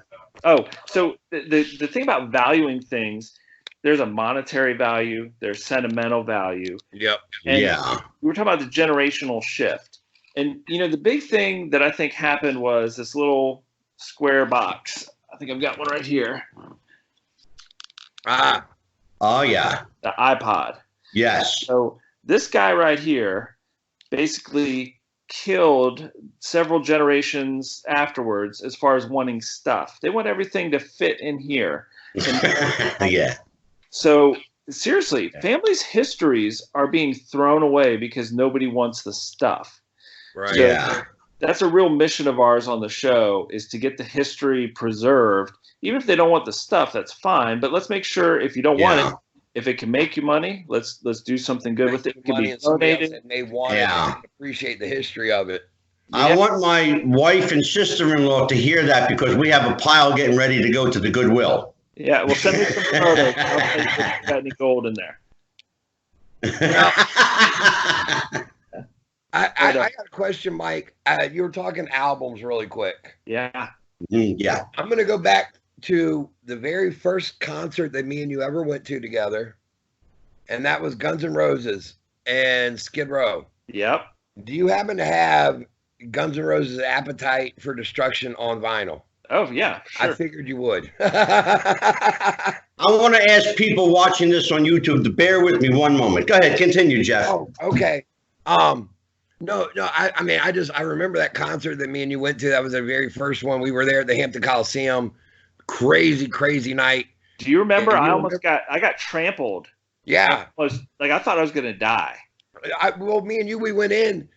So the thing about valuing things, there's a monetary value, there's sentimental value. Yep. And yeah. We were talking about the generational shift. And the big thing that I think happened was this little square box. I think I've got one right here. Oh yeah. The iPod. Yes. So this guy right here basically killed several generations afterwards as far as wanting stuff. They want everything to fit in here. Yeah. So seriously, families' histories are being thrown away because nobody wants the stuff. Right. So Yeah. that's a real mission of ours on the show, is to get the history preserved. Even if they don't want the stuff, that's fine. But let's make sure, if you don't want it, if it can make you money, let's do something good with it. It can be donated. And they want it and appreciate the history of it. I want my wife and sister-in-law to hear that, because we have a pile getting ready to go to the Goodwill. Yeah, well, send me some photos. I'll see if you got any gold in there. I got a question, Mike. You were talking albums really quick. Yeah. Yeah. I'm going to go back to the very first concert that me and you ever went to together, and that was Guns N' Roses and Skid Row. Yep. Do you happen to have Guns N' Roses' Appetite for Destruction on vinyl? Oh, yeah, sure. I figured you would. I want to ask people watching this on YouTube to bear with me one moment. Go ahead, continue, Jeff. Oh, okay. No, I remember that concert that me and you went to. That was the very first one. We were there at the Hampton Coliseum. Crazy night. Do you remember? I got trampled. Yeah. I thought I was gonna die. Well, me and you, we went in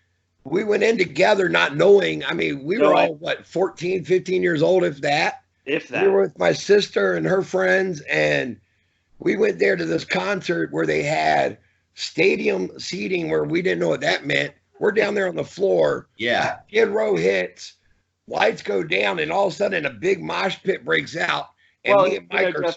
together, not knowing. I mean, we were all 14, 15 years old, if that. We were with my sister and her friends, and we went there to this concert where they had stadium seating, where we didn't know what that meant. We're down there on the floor. Yeah. Skid Row hits, lights go down, and all of a sudden a big mosh pit breaks out. And me and Mike are I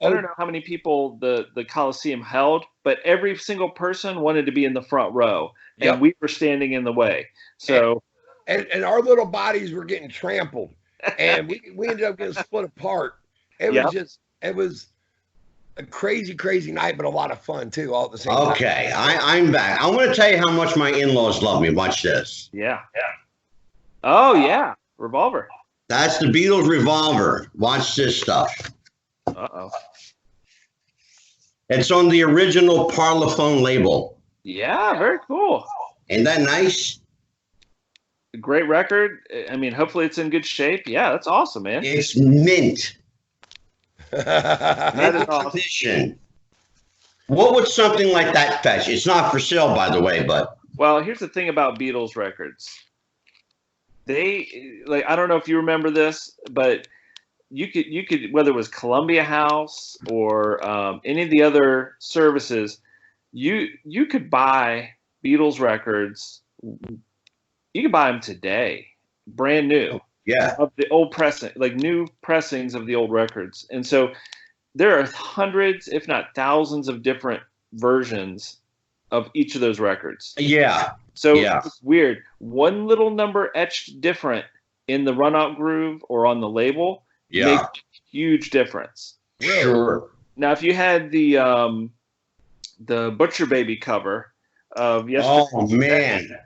don't know how many people the Coliseum held, but every single person wanted to be in the front row, and we were standing in the way. So, and our little bodies were getting trampled, and we ended up getting split apart. It was a crazy night, but a lot of fun too, all at the same time. Okay, I'm back. I want to tell you how much my in-laws love me. Watch this. Yeah. Oh, yeah. Revolver. That's the Beatles Revolver. Watch this stuff. Uh-oh. It's on the original Parlophone label. Yeah, very cool. Ain't that nice? Great record. I mean, hopefully it's in good shape. Yeah, that's awesome, man. It's mint. That is awesome. What would something like that fetch? It's not for sale, by the way, but. Well, here's the thing about Beatles records. They, I don't know if you remember this, but you could, whether it was Columbia House or any of the other services, you could buy Beatles records. You could buy them today, brand new. Yeah. Of the old pressing, new pressings of the old records. And so there are hundreds, if not thousands, of different versions of each of those records. Yeah. So it's weird. One little number etched different in the run-out groove or on the label makes a huge difference. Sure. Now, if you had the Butcher Baby cover of yesterday, oh man,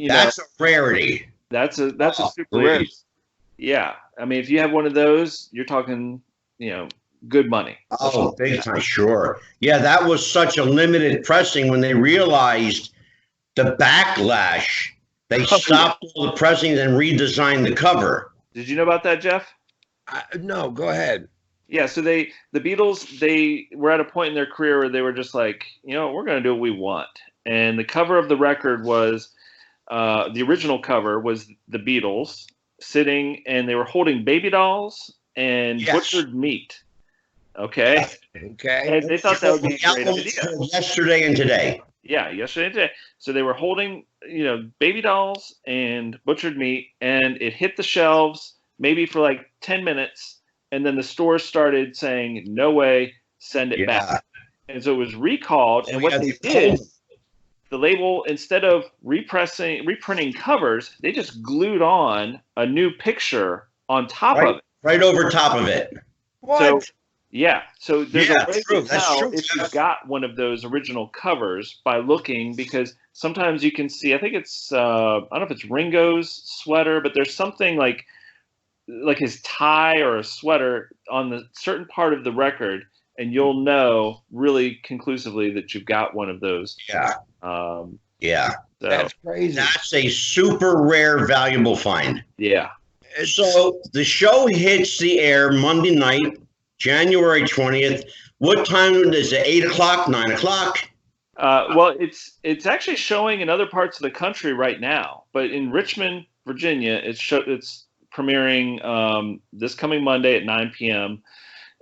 that's a rarity. That's a super rarity. Yeah, I mean, if you have one of those, you're talking, good money. Oh, big time, sure. Yeah, that was such a limited pressing. When they realized the backlash, they stopped all the pressings and redesigned the cover. Did you know about that, Jeff? No, go ahead. Yeah, so the Beatles, they were at a point in their career where they were just like, we're going to do what we want. And the cover of the record was, the original cover was the Beatles sitting, and they were holding baby dolls and butchered meat. Okay. Okay. And they thought that would be a great idea. Yesterday and today. Yeah, yesterday and today. So they were holding, baby dolls and butchered meat, and it hit the shelves maybe for 10 minutes, and then the stores started saying, "No way, send it back." And so it was recalled, and what they did, the label, instead of reprinting covers, they just glued on a new picture on top of it. Right over top of it. What? So there's a way to tell if you've got one of those original covers by looking, because sometimes you can see, I think it's, I don't know if it's Ringo's sweater, but there's something like his tie or a sweater on the certain part of the record, and you'll know really conclusively that you've got one of those. Yeah. So, that's crazy. That's a super rare, valuable find. Yeah. So the show hits the air Monday night, January 20th. What time is it? 8 o'clock, 9 o'clock? Well, it's actually showing in other parts of the country right now, but in Richmond, Virginia, it's premiering this coming Monday at 9 p.m.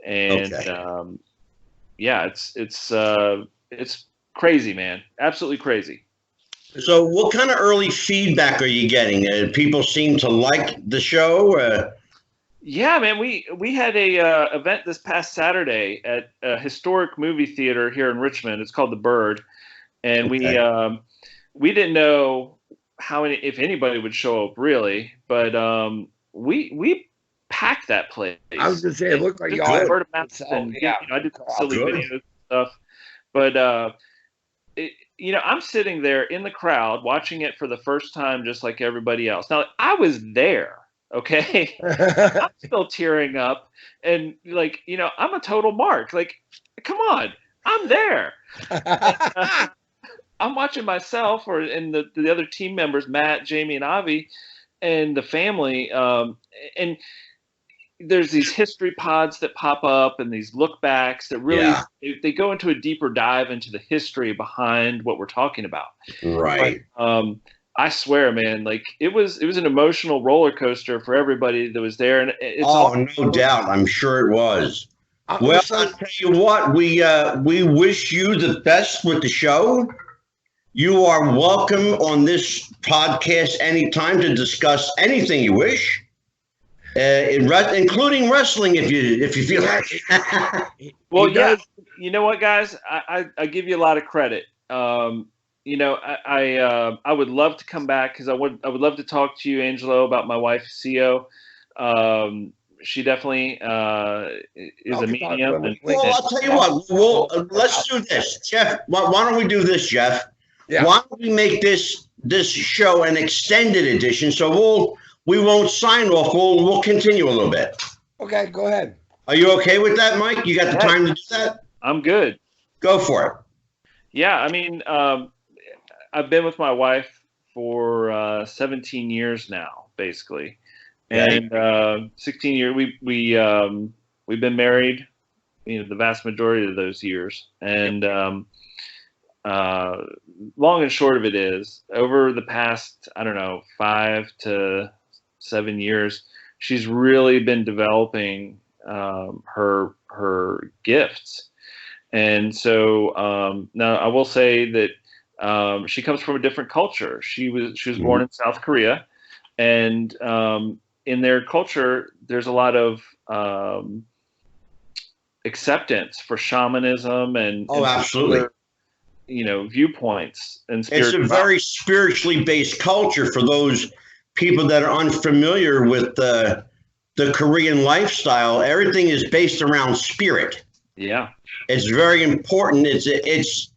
And Okay. yeah, it's crazy, man, absolutely crazy. So what kind of early feedback are you getting? People seem to like the show. Yeah, man, we had a event this past Saturday at a historic movie theater here in Richmond. It's called The Bird, and we didn't know if anybody would show up really, but we packed that place. I was gonna say it looked like y'all had word of mouth, mouth, and yeah. I did silly videos and stuff, but I'm sitting there in the crowd watching it for the first time, just like everybody else. Now I was there. Okay. I'm still tearing up and I'm a total mark. Like, come on, I'm there. I'm watching myself and the other team members, Matt, Jamie, and Avi, and the family. And there's these history pods that pop up and these look backs that really, they go into a deeper dive into the history behind what we're talking about. Right. But, I swear, man, like it was an emotional roller coaster for everybody that was there, and no doubt, I'm sure it was. Well, I'll tell you what, we wish you the best with the show. You are welcome on this podcast anytime to discuss anything you wish, including wrestling, if you feel like. Well, yeah, you know what, guys, I give you a lot of credit. I would love to come back because I would love to talk to you, Angelo, about my wife, Sio. She definitely is a medium. Well, I'll tell you what. Let's do this, Jeff. Why don't we do this, Jeff? Yeah. Why don't we make this show an extended edition? So we won't sign off. We'll continue a little bit. Okay, go ahead. Are you okay with that, Mike? You got the time to do that? I'm good. Go for it. Yeah, I mean. I've been with my wife for 17 years now, basically, and 16 years. We've been married, the vast majority of those years. And long and short of it is, over the past 5 to 7 years, she's really been developing her gifts. And so now I will say that. She comes from a different culture. She was born in South Korea, and in their culture, there's a lot of acceptance for shamanism and absolutely, viewpoints and it's a very spiritually based culture. For those people that are unfamiliar with the Korean lifestyle, everything is based around spirit. Yeah, it's very important. It's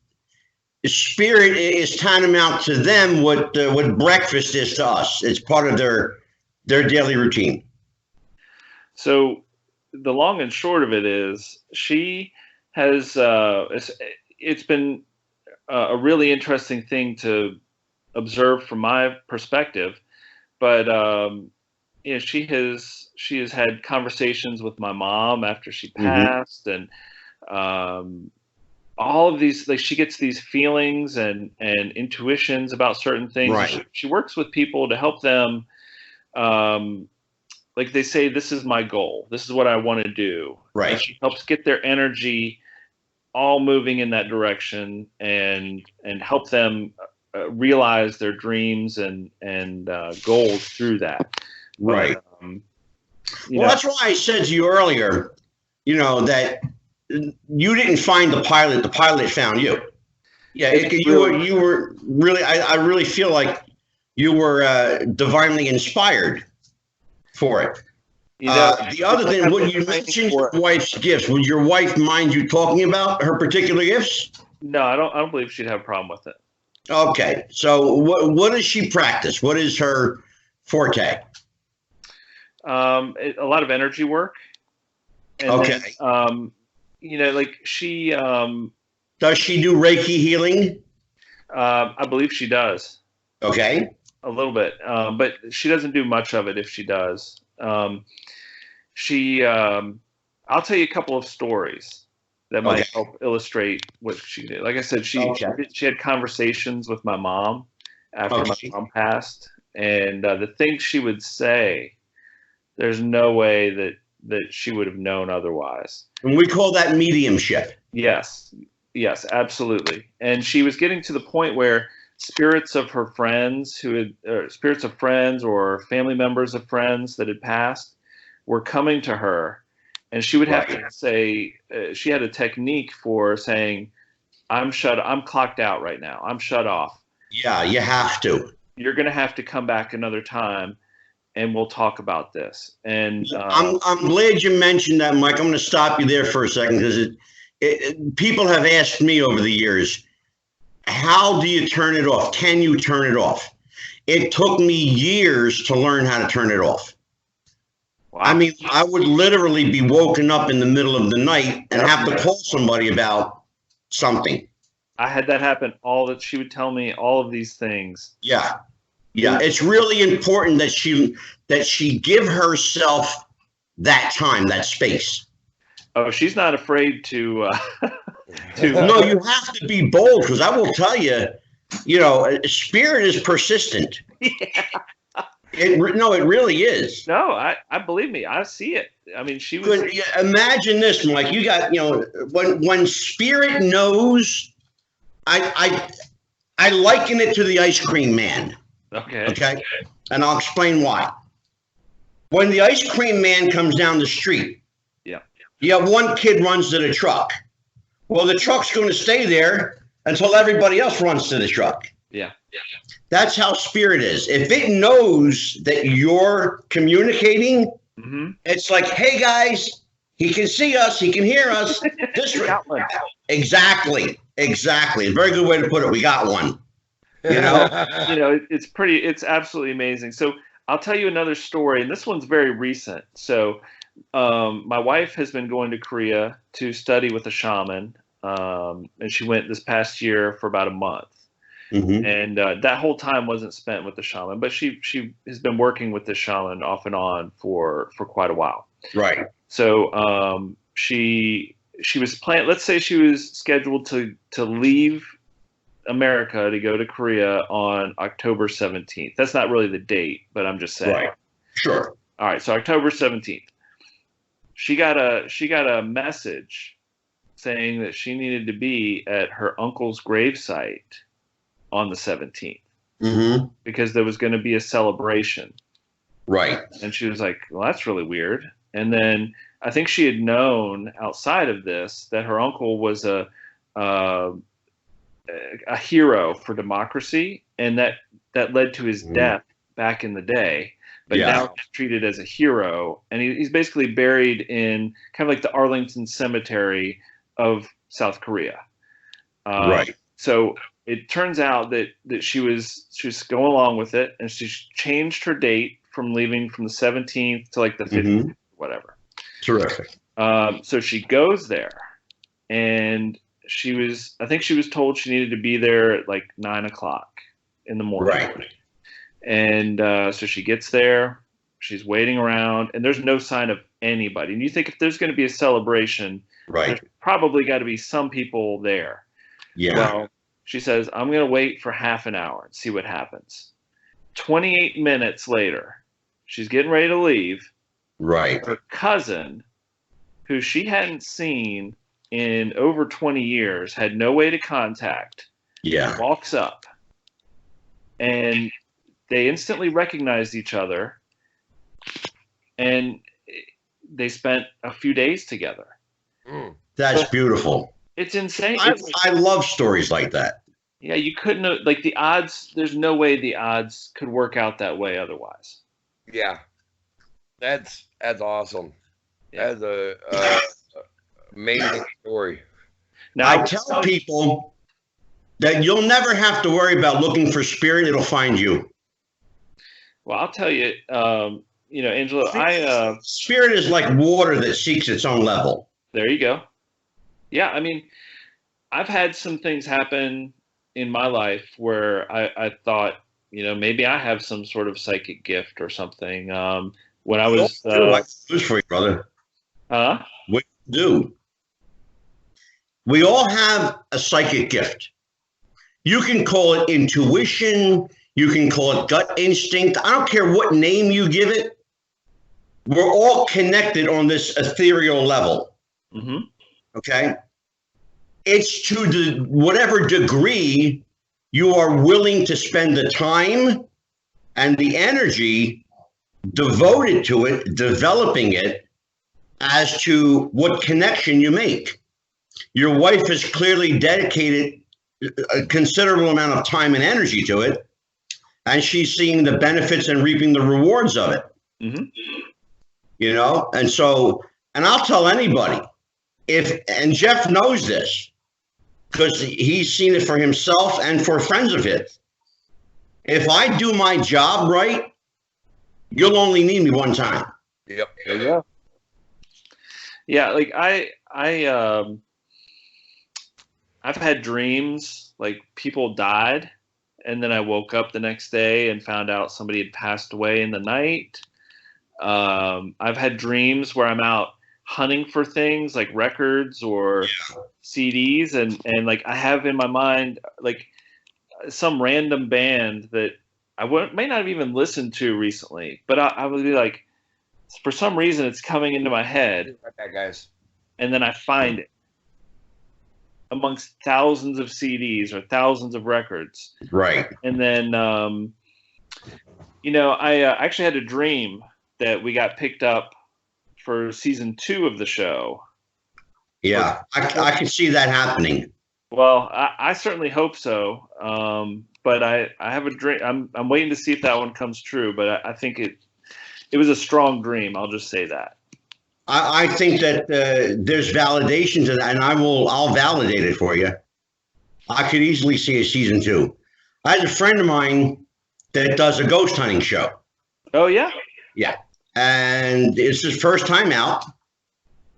spirit is tantamount to them what breakfast is to us. It's part of their daily routine. So the long and short of it is she has it's been a really interesting thing to observe from my perspective, but she has had conversations with my mom after she passed, and all of these, like, she gets these feelings and intuitions about certain things. Right. She works with people to help them. Like they say, this is my goal. This is what I want to do. Right. And she helps get their energy all moving in that direction and help them realize their dreams and goals through that. Right. Well, that's why I said to you earlier, that you didn't find the pilot found you. Yeah, you were really, I really feel like you were divinely inspired for it. The other thing, when you mentioned your wife's gifts, would your wife mind you talking about her particular gifts? No, I don't believe she'd have a problem with it. Okay, so what does she practice? What is her forte? A lot of energy work. And okay. Then, like she does she do Reiki healing? I believe she does. Okay. A little bit, but she doesn't do much of it if she does. I'll tell you a couple of stories that might help illustrate what she did. Like I said, she had conversations with my mom after my mom passed, and the things she would say, there's no way that she would have known otherwise. And we call that mediumship. Yes, absolutely. And she was getting to the point where spirits of her friends spirits of friends or family members of friends that had passed were coming to her, and she would have to say, she had a technique for saying, I'm clocked out right now. I'm shut off. Yeah, you have to. You're going to have to come back another time and we'll talk about this. And I'm glad you mentioned that, Mike. I'm going to stop you there for a second, because people have asked me over the years, how do you turn it off? Can you turn it off? It took me years to learn how to turn it off. Wow. I mean, I would literally be woken up in the middle of the night and have to call somebody about something. I had that happen. She would tell me all of these things. Yeah. Yeah. It's really important that she give herself that time, that space. Oh, she's not afraid to No, you have to be bold, because I will tell you, spirit is persistent. Yeah. It really is. No, I believe me. I see it. I mean, she was. Imagine this, Mike. You got, when spirit knows, I liken it to the ice cream man. Okay. And I'll explain why. When the ice cream man comes down the street, you have one kid runs to the truck. Well, the truck's going to stay there until everybody else runs to the truck. Yeah. That's how spirit is. If it knows that you're communicating, it's like, hey, guys, he can see us. He can hear us. Exactly. A very good way to put it. We got one. It's absolutely amazing. So I'll tell you another story, and this one's very recent. So my wife has been going to Korea to study with a shaman, and she went this past year for about a month. And that whole time wasn't spent with the shaman, but she has been working with the shaman off and on for quite a while. Right. So she was planned. Let's say she was scheduled to leave America to go to Korea on October 17th. That's not really the date, but I'm just saying. Right. Sure. All right. So October 17th. She got a message saying that she needed to be at her uncle's gravesite on the 17th because there was going to be a celebration. Right. And she was like, well, that's really weird. And then I think she had known outside of this that her uncle was a hero for democracy, and that led to his death back in the day. But now he's treated as a hero, and he's basically buried in kind of like the Arlington Cemetery of South Korea. Right. So it turns out that she was going along with it, and she changed her date from leaving from the 17th to like the 15th, whatever. Terrific. So she goes there, and I think she was told she needed to be there at like 9:00 in the morning. Right. And so she gets there, she's waiting around, and there's no sign of anybody. And you think if there's going to be a celebration, there's probably got to be some people there. Yeah. Well, she says, I'm going to wait for half an hour and see what happens. 28 minutes later, she's getting ready to leave. Right. Her cousin, who she hadn't seen in over 20 years, had no way to contact, walks up, and they instantly recognized each other, and they spent a few days together. That's beautiful. It's insane. I love stories like that. Yeah, you couldn't, like, the odds, there's no way the odds could work out that way otherwise. Yeah. That's awesome. Yeah. That's a amazing story. Now, I tell people that you'll never have to worry about looking for spirit. It'll find you. Well, I'll tell you, Angelo, spirit is like water that seeks its own level. There you go. Yeah, I mean, I've had some things happen in my life where I thought, maybe I have some sort of psychic gift or something. When I was news for you, brother. Huh? What do? We all have a psychic gift. You can call it intuition. You can call it gut instinct. I don't care what name you give it. We're all connected on this ethereal level. Mm-hmm. Okay? It's to whatever degree you are willing to spend the time and the energy devoted to it, developing it, as to what connection you make. Your wife has clearly dedicated a considerable amount of time and energy to it, and she's seeing the benefits and reaping the rewards of it. Mm-hmm. And I'll tell anybody, and Jeff knows this, because he's seen it for himself and for friends of his. If I do my job right, you'll only need me one time. Yep. There you go. Yeah, like I've had dreams like people died, and then I woke up the next day and found out somebody had passed away in the night. I've had dreams where I'm out hunting for things like records or CDs, and like I have in my mind like some random band that I may not have even listened to recently, but I would be like, for some reason it's coming into my head. Okay, guys. And then I find it amongst thousands of CDs or thousands of records. Right. And then, I actually had a dream that we got picked up for season 2 of the show. Yeah, I can see that happening. Well, I certainly hope so. But I have a dream. I'm waiting to see if that one comes true. But I think it was a strong dream. I'll just say that. I think that there's validation to that, and I'll validate it for you. I could easily see a season 2. I had a friend of mine that does a ghost hunting show. Oh yeah? Yeah. And it's his first time out.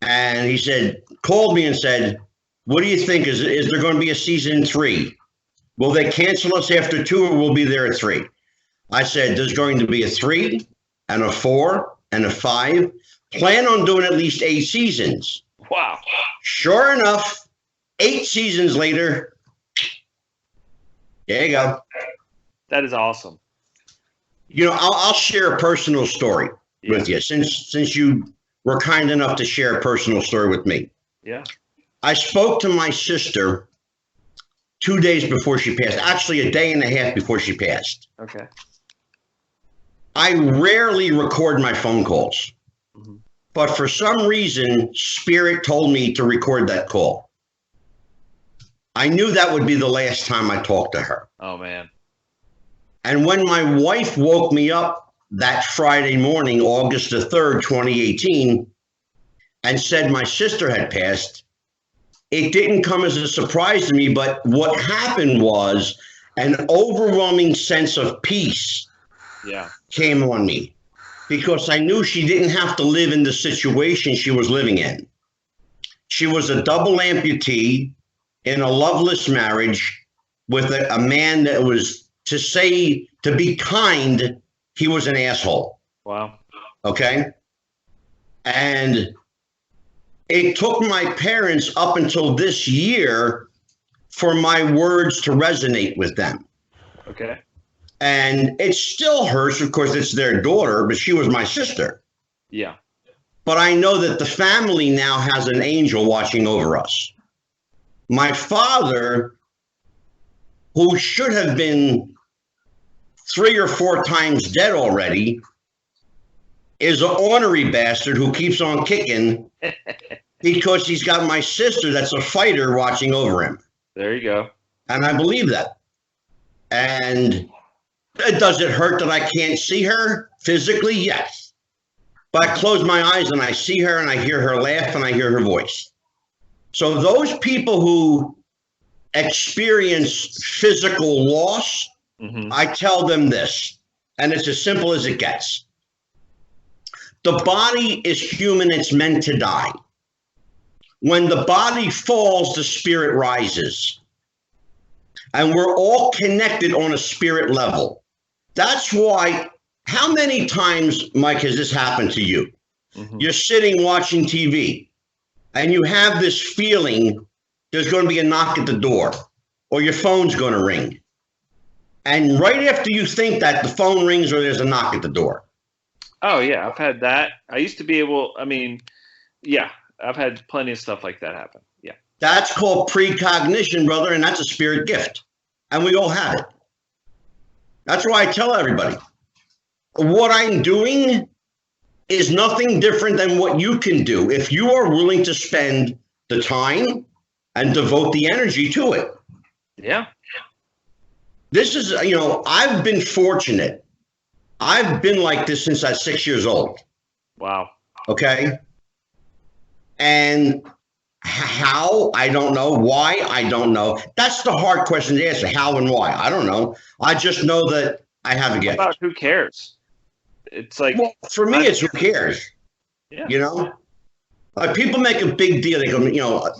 And he called me and said, what do you think? Is there going to be a season 3? Will they cancel us after 2 or we'll be there at 3? I said, there's going to be a 3 and a 4 and a 5. Plan on doing at least 8 seasons. Wow. Sure enough, 8 seasons later, there you go. That is awesome. I'll share a personal story with you since you were kind enough to share a personal story with me. Yeah. I spoke to my sister 2 days before she passed, actually a day and a half before she passed. Okay. I rarely record my phone calls. Mm-hmm. But for some reason, Spirit told me to record that call. I knew that would be the last time I talked to her. Oh, man. And when my wife woke me up that Friday morning, August the 3rd, 2018, and said my sister had passed, it didn't come as a surprise to me, but what happened was an overwhelming sense of peace came on me. Because I knew she didn't have to live in the situation she was living in. She was a double amputee in a loveless marriage with a man that was, to be kind, he was an asshole. Wow. Okay? And it took my parents up until this year for my words to resonate with them. Okay. And it still hurts, of course, it's their daughter, but she was my sister. Yeah. But I know that the family now has an angel watching over us. My father, who should have been 3 or 4 times dead already, is an ornery bastard who keeps on kicking because he's got my sister that's a fighter watching over him. There you go. And I believe that. And does it hurt that I can't see her physically? Yes. But I close my eyes and I see her and I hear her laugh and I hear her voice. So those people who experience physical loss, I tell them this, and it's as simple as it gets. The body is human, it's meant to die. When the body falls, the spirit rises. And we're all connected on a spirit level. That's why, how many times, Mike, has this happened to you? Mm-hmm. You're sitting watching TV and you have this feeling there's going to be a knock at the door or your phone's going to ring. And right after you think that, the phone rings or there's a knock at the door. Oh, yeah, I've had that. I used to be able, yeah, I've had plenty of stuff like that happen. Yeah. That's called precognition, brother, and that's a spirit gift. And we all have it. That's why I tell everybody, what I'm doing is nothing different than what you can do if you are willing to spend the time and devote the energy to it. Yeah. This is, I've been fortunate. I've been like this since I was 6 years old. Wow. Okay. And how? I don't know. Why? I don't know. That's the hard question to answer. How and why? I don't know. I just know that I have a gift. About who cares? It's like, well, for me, it's who cares. Yeah. Like people make a big deal. They go,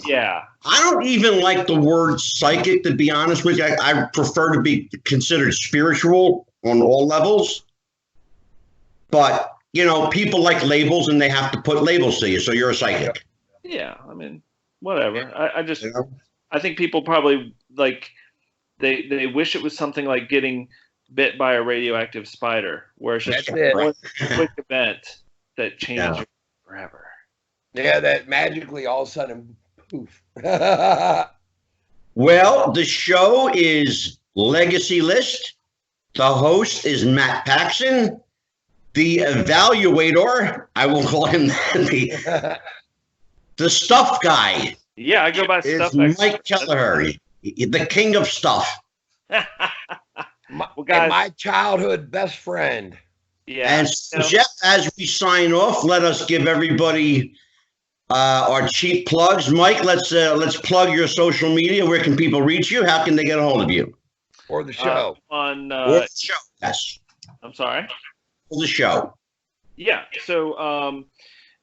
yeah. I don't even like the word psychic, to be honest with you. I prefer to be considered spiritual on all levels. But, people like labels and they have to put labels to you. So you're a psychic. Yeah. Whatever. I think people probably like, they wish it was something like getting bit by a radioactive spider, where it's just one quick event that changes you forever. Yeah, that magically all of a sudden, poof. Well, the show is Legacy List. The host is Matt Paxon. The evaluator, I will call him the stuff guy. Yeah, I go by stuff. Mike Kelleher, the king of stuff. My childhood best friend. Yeah. And so Jeff, as we sign off, let us give everybody our cheap plugs. Mike, let's plug your social media. Where can people reach you? How can they get a hold of you? Or the show. Or the show. Yes. I'm sorry. For the show. Yeah. So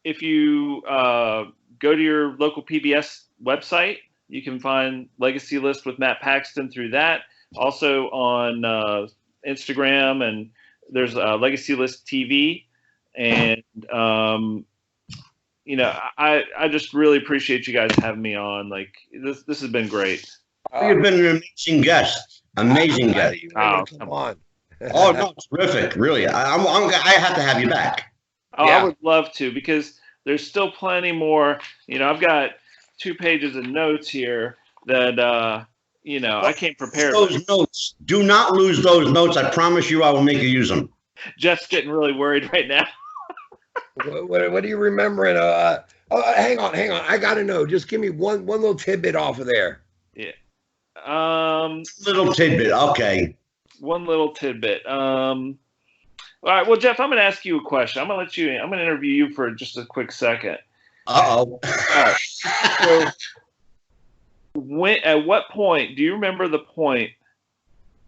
if you go to your local PBS website, you can find Legacy List with Matt Paxton through that. Also on Instagram, and there's Legacy List TV. And, I just really appreciate you guys having me on. Like, this has been great. You've been an amazing guest. Amazing guest. Come on. Oh, no, terrific. Really. I have to have you back. Oh, yeah. I would love to, because there's still plenty more. I've got 2 pages of notes here that, I can't prepare. Those notes. Do not lose those notes. I promise you I will make you use them. Jeff's getting really worried right now. What are you remembering? Hang on. I got to know. Just give me one little tidbit off of there. Yeah. Little tidbit. Okay. One little tidbit. All right. Well, Jeff, I'm going to ask you a question. I'm going to interview you for just a quick second. Uh-oh. All right. So, at what point do you remember the point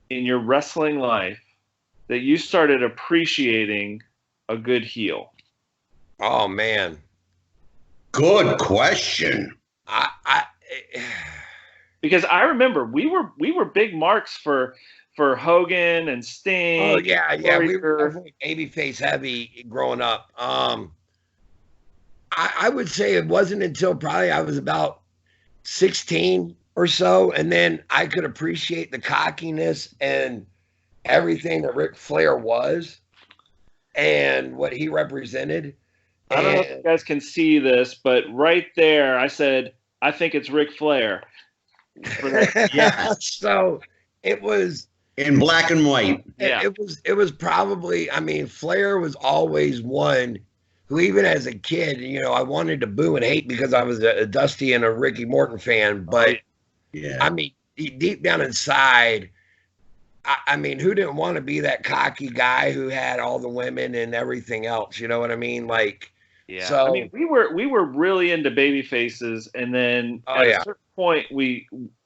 in your wrestling life that you started appreciating a good heel? Oh man, good question. Because I remember we were big marks for Hogan and Sting. Oh yeah, we were definitely babyface heavy growing up. I would say it wasn't until probably I was about 16 or so, and then I could appreciate the cockiness and everything that Ric Flair was and what he represented. I don't know if you guys can see this, but right there I said, I think it's Ric Flair. Yeah. So it was in black and white. Yeah. It was probably, Flair was always one who, even as a kid, I wanted to boo and hate because I was a Dusty and a Ricky Morton fan. But deep down inside, who didn't want to be that cocky guy who had all the women and everything else? You know what I mean? Like, yeah. So, we were really into baby faces, and then at a certain point,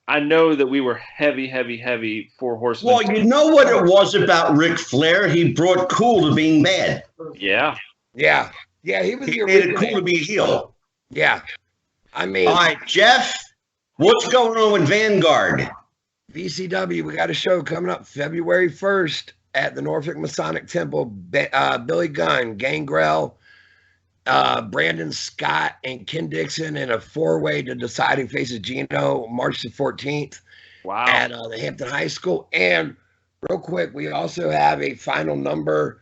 I know that we were heavy 4 Horsemen. Well, you know what it was about Ric Flair? He brought cool to being bad. Yeah. Yeah. Yeah, he was He made it cool to be a heel. Yeah. All right, Jeff, what's going on with Vanguard? VCW, we got a show coming up February 1st. at the Norfolk Masonic Temple, Billy Gunn, Gangrel, Brandon Scott, and Ken Dixon in a 4-way to decide who faces Gino March the 14th. Wow. At the Hampton High School. And real quick, we also have a final number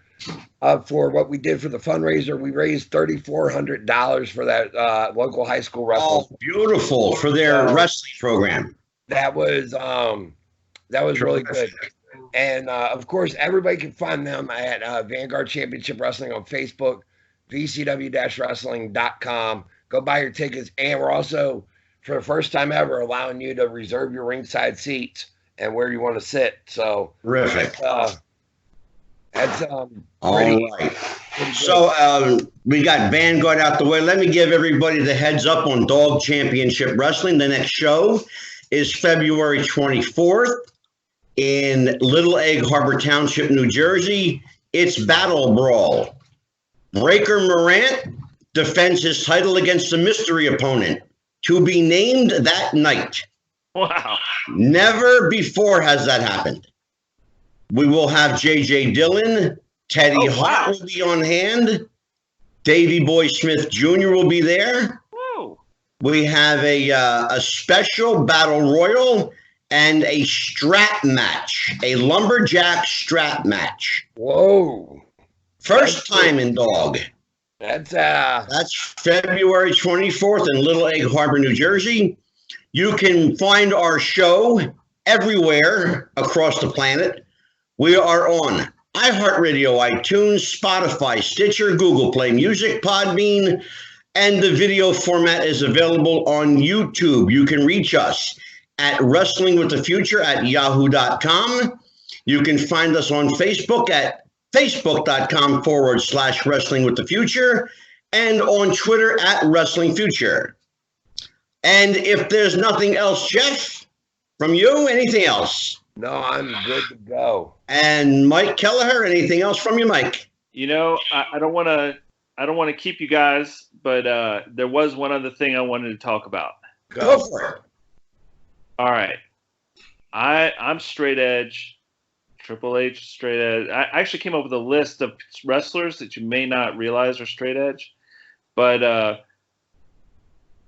for what we did for the fundraiser. We raised $3,400 for that local high school wrestling. Oh, beautiful, for their wrestling program. That was really good. And of course, everybody can find them at Vanguard Championship Wrestling on Facebook, vcw-wrestling.com. Go buy your tickets. And we're also, for the first time ever, allowing you to reserve your ringside seats and where you want to sit. So terrific. That's all right. So we got Vanguard out the way. Let me give everybody the heads up on Dog Championship Wrestling. The next show is February 24th in Little Egg Harbor Township, New Jersey. It's Battle Brawl. Breaker Morant defends his title against a mystery opponent to be named that night. Wow. Never before has that happened. We will have J.J. Dillon, Teddy Hart will be on hand, Davey Boy Smith Jr. will be there. Whoa. We have a special battle royal and a strap match, a lumberjack strap match. Whoa. First time in Dog. That's February 24th in Little Egg Harbor, New Jersey. You can find our show everywhere across the planet. We are on iHeartRadio, iTunes, Spotify, Stitcher, Google Play Music, Podbean, and the video format is available on YouTube. You can reach us at wrestlingwiththefuture@yahoo.com. You can find us on Facebook at facebook.com/wrestlingwiththefuture and on Twitter at wrestlingfuture. And if there's nothing else, Jeff, from you, anything else? No, I'm good to go. And Mike Kelleher, anything else from you, Mike? You know, I don't want to keep you guys, but there was one other thing I wanted to talk about. Go for it. All right. I'm straight edge. Triple H, straight edge. I actually came up with a list of wrestlers that you may not realize are straight edge. But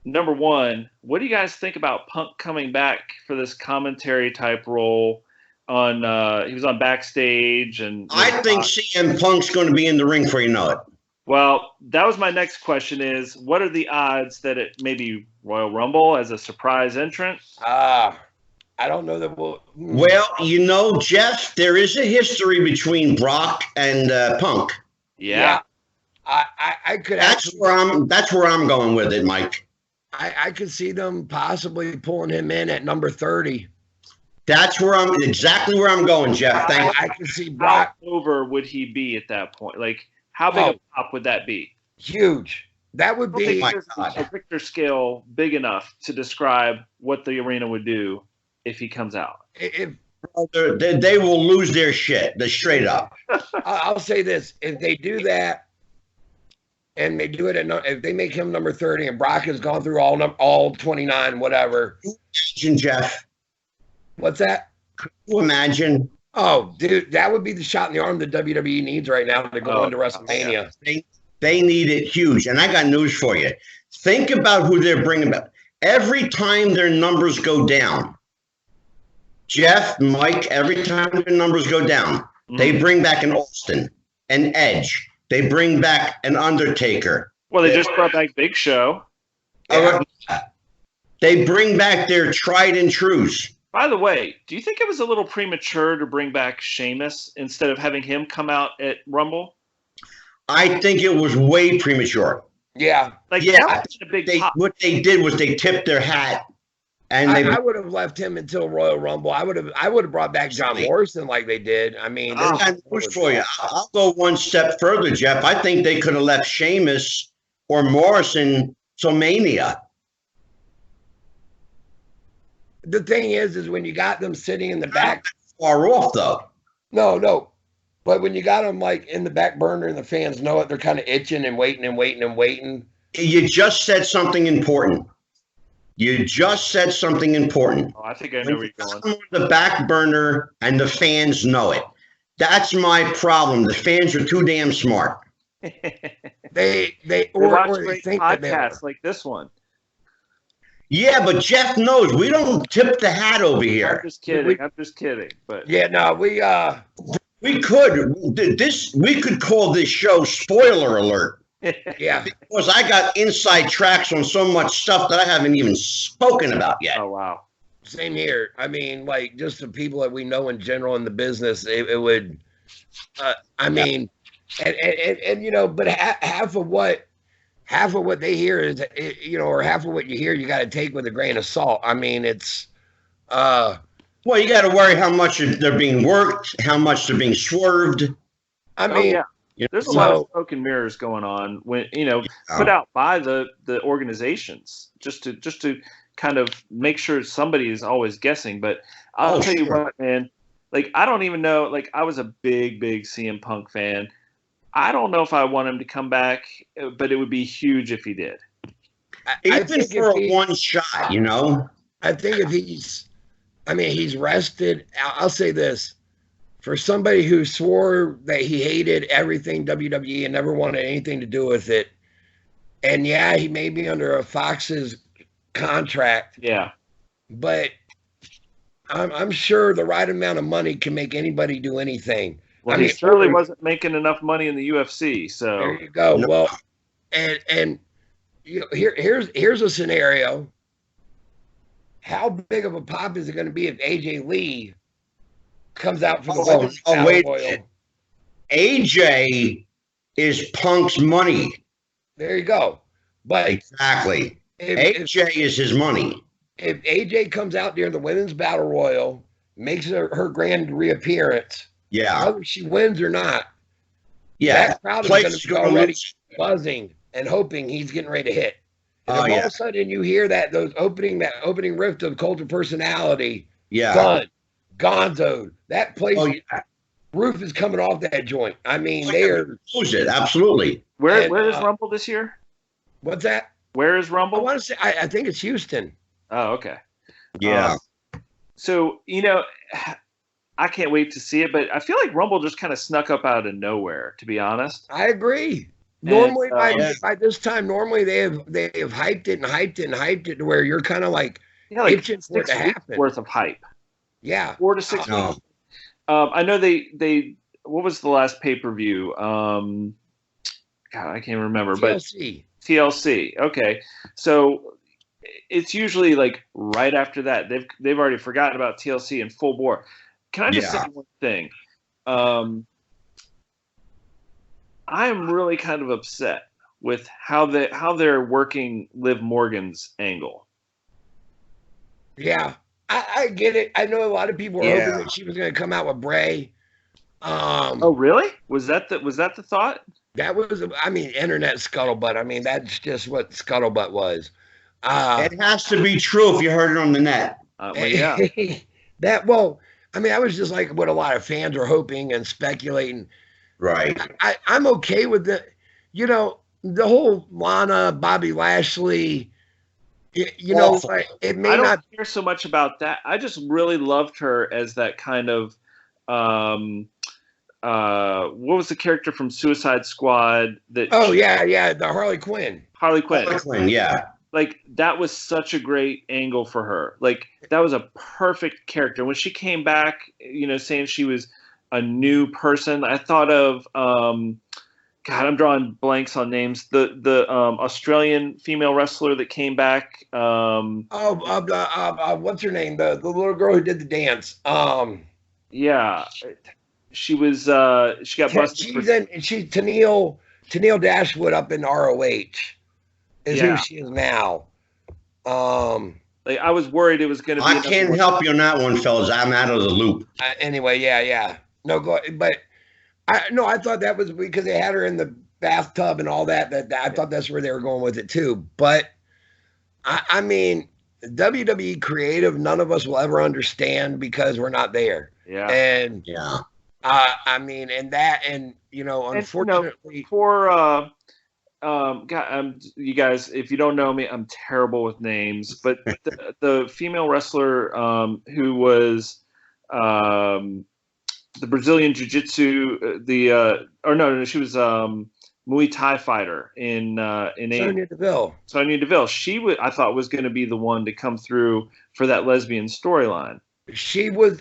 number one, what do you guys think about Punk coming back for this commentary type role? He was on Backstage, and I think CM Punk's going to be in the ring before you know it. Well, that was my next question: is what are the odds that it may be Royal Rumble as a surprise entrant? I don't know that we'll. Well, you know, Jeff, there is a history between Brock and Punk. Yeah. I could. That's where I'm going with it, Mike. I could see them possibly pulling him in at number 30. That's exactly where I'm going, Jeff. Thank you. I can see Brock. How over would he be at that point? Like, how big a pop would that be? Huge. That would be a Richter scale big enough to describe what the arena would do if he comes out. They will lose their shit. They're straight up. I'll say this: if they do that, and they do it if they make him number 30, and Brock has gone through all 29, whatever. Imagine, Jeff. What's that? Could you imagine? Oh, dude, that would be the shot in the arm that WWE needs right now to go into WrestleMania. They need it huge. And I got news for you. Think about who they're bringing back. Every time their numbers go down, Jeff, Mike, every time their numbers go down, they bring back an Austin, an Edge. They bring back an Undertaker. Well, they just brought back Big Show. They bring back their tried and trues. By the way, do you think it was a little premature to bring back Sheamus instead of having him come out at Rumble? I think it was way premature. Yeah. What they did was they tipped their hat. And I would have left him until Royal Rumble. I would have brought back John Morrison like they did. I mean, for you. I'll go one step further, Jeff. I think they could have left Sheamus or Morrison till Mania. The thing is when you got them sitting in the back. Far off, though. No. But when you got them like in the back burner and the fans know it, they're kind of itching and waiting and waiting and waiting. You just said something important. Oh, I think I know where you're going. The back burner and the fans know it. That's my problem. The fans are too damn smart. They watch great podcasts like this one. Yeah, but Jeff knows we don't tip the hat over here. I'm just kidding. I'm just kidding. But yeah, no, we could call this show Spoiler Alert. Yeah, because I got inside tracks on so much stuff that I haven't even spoken about yet. Oh wow. Same here. I mean, like, just the people that we know in general in the business, it would. I mean, and you know, but half of what they hear is, you know, or half of what you hear, you got to take with a grain of salt. I mean, it's. Well, you got to worry how much they're being worked, how much they're being swerved. I mean, there's a lot of smoke and mirrors going on when put out by the organizations just to kind of make sure somebody is always guessing. But I'll tell you what, man. Like, I don't even know. Like, I was a big CM Punk fan. I don't know if I want him to come back, but it would be huge if he did. Even for a one shot, you know. I think if he's rested. I'll say this: for somebody who swore that he hated everything WWE and never wanted anything to do with it, and yeah, he may be under a Fox's contract. Yeah, but I'm sure the right amount of money can make anybody do anything. Well, he certainly wasn't making enough money in the UFC, so there you go. No. Well, and you know, here's a scenario. How big of a pop is it going to be if AJ Lee comes out for the wait. AJ is Punk's money. There you go. But exactly, AJ is his money. If AJ comes out during the women's battle royal, makes her grand reappearance, whether she wins or not, that crowd is going to be already buzzing and hoping he's getting ready to hit. And if all of a sudden you hear that opening riff of Cult of Personality, done, gonzoed, that place, roof is coming off that joint. I mean, they are close it absolutely. Where is Rumble this year? What's that? Where is Rumble? I want to say I think it's Houston. Oh, okay. Yeah. So, I can't wait to see it, but I feel like Rumble just kind of snuck up out of nowhere, to be honest. I agree. Normally, by this time, they have hyped it and hyped it and hyped it to where you're kind of like itching for it to happen. Worth of hype. Yeah. 4 to 6 weeks. I know they what was the last pay-per-view? God, I can't remember. TLC. But TLC. Okay. So it's usually like right after that. They've already forgotten about TLC in full bore. Can I just say one thing? I am really kind of upset with how they're working Liv Morgan's angle. Yeah, I get it. I know a lot of people were hoping that she was going to come out with Bray. Oh, really? Was that the thought? That was, internet scuttlebutt. I mean, that's just what scuttlebutt was. It has to be true if you heard it on the net. Well, yeah. I was just like what a lot of fans are hoping and speculating. Right. I'm okay with the the whole Lana, Bobby Lashley. It may I don't not care so much about that. I just really loved her as that kind of what was the character from Suicide Squad that? Oh the Harley Quinn. Harley Quinn, yeah. Like, that was such a great angle for her. Like, that was a perfect character. When she came back, saying she was a new person, I thought of, God, I'm drawing blanks on names. The Australian female wrestler that came back. What's her name? The little girl who did the dance. Yeah. She was, she got busted. She's Tennille Dashwood up in ROH. Is who she is now. I was worried it was going to be. I can't help you on that one, fellas. I'm out of the loop. Anyway, yeah. No, go. But I thought that was because they had her in the bathtub and all that. That I thought that's where they were going with it too. But I mean, WWE creative, none of us will ever understand because we're not there. Yeah. And unfortunately, for. God, you guys, if you don't know me, I'm terrible with names. But the female wrestler who was the Brazilian Jiu-Jitsu, she was Muay Thai fighter in Sonya Deville. Sonya Deville. I thought was going to be the one to come through for that lesbian storyline. She was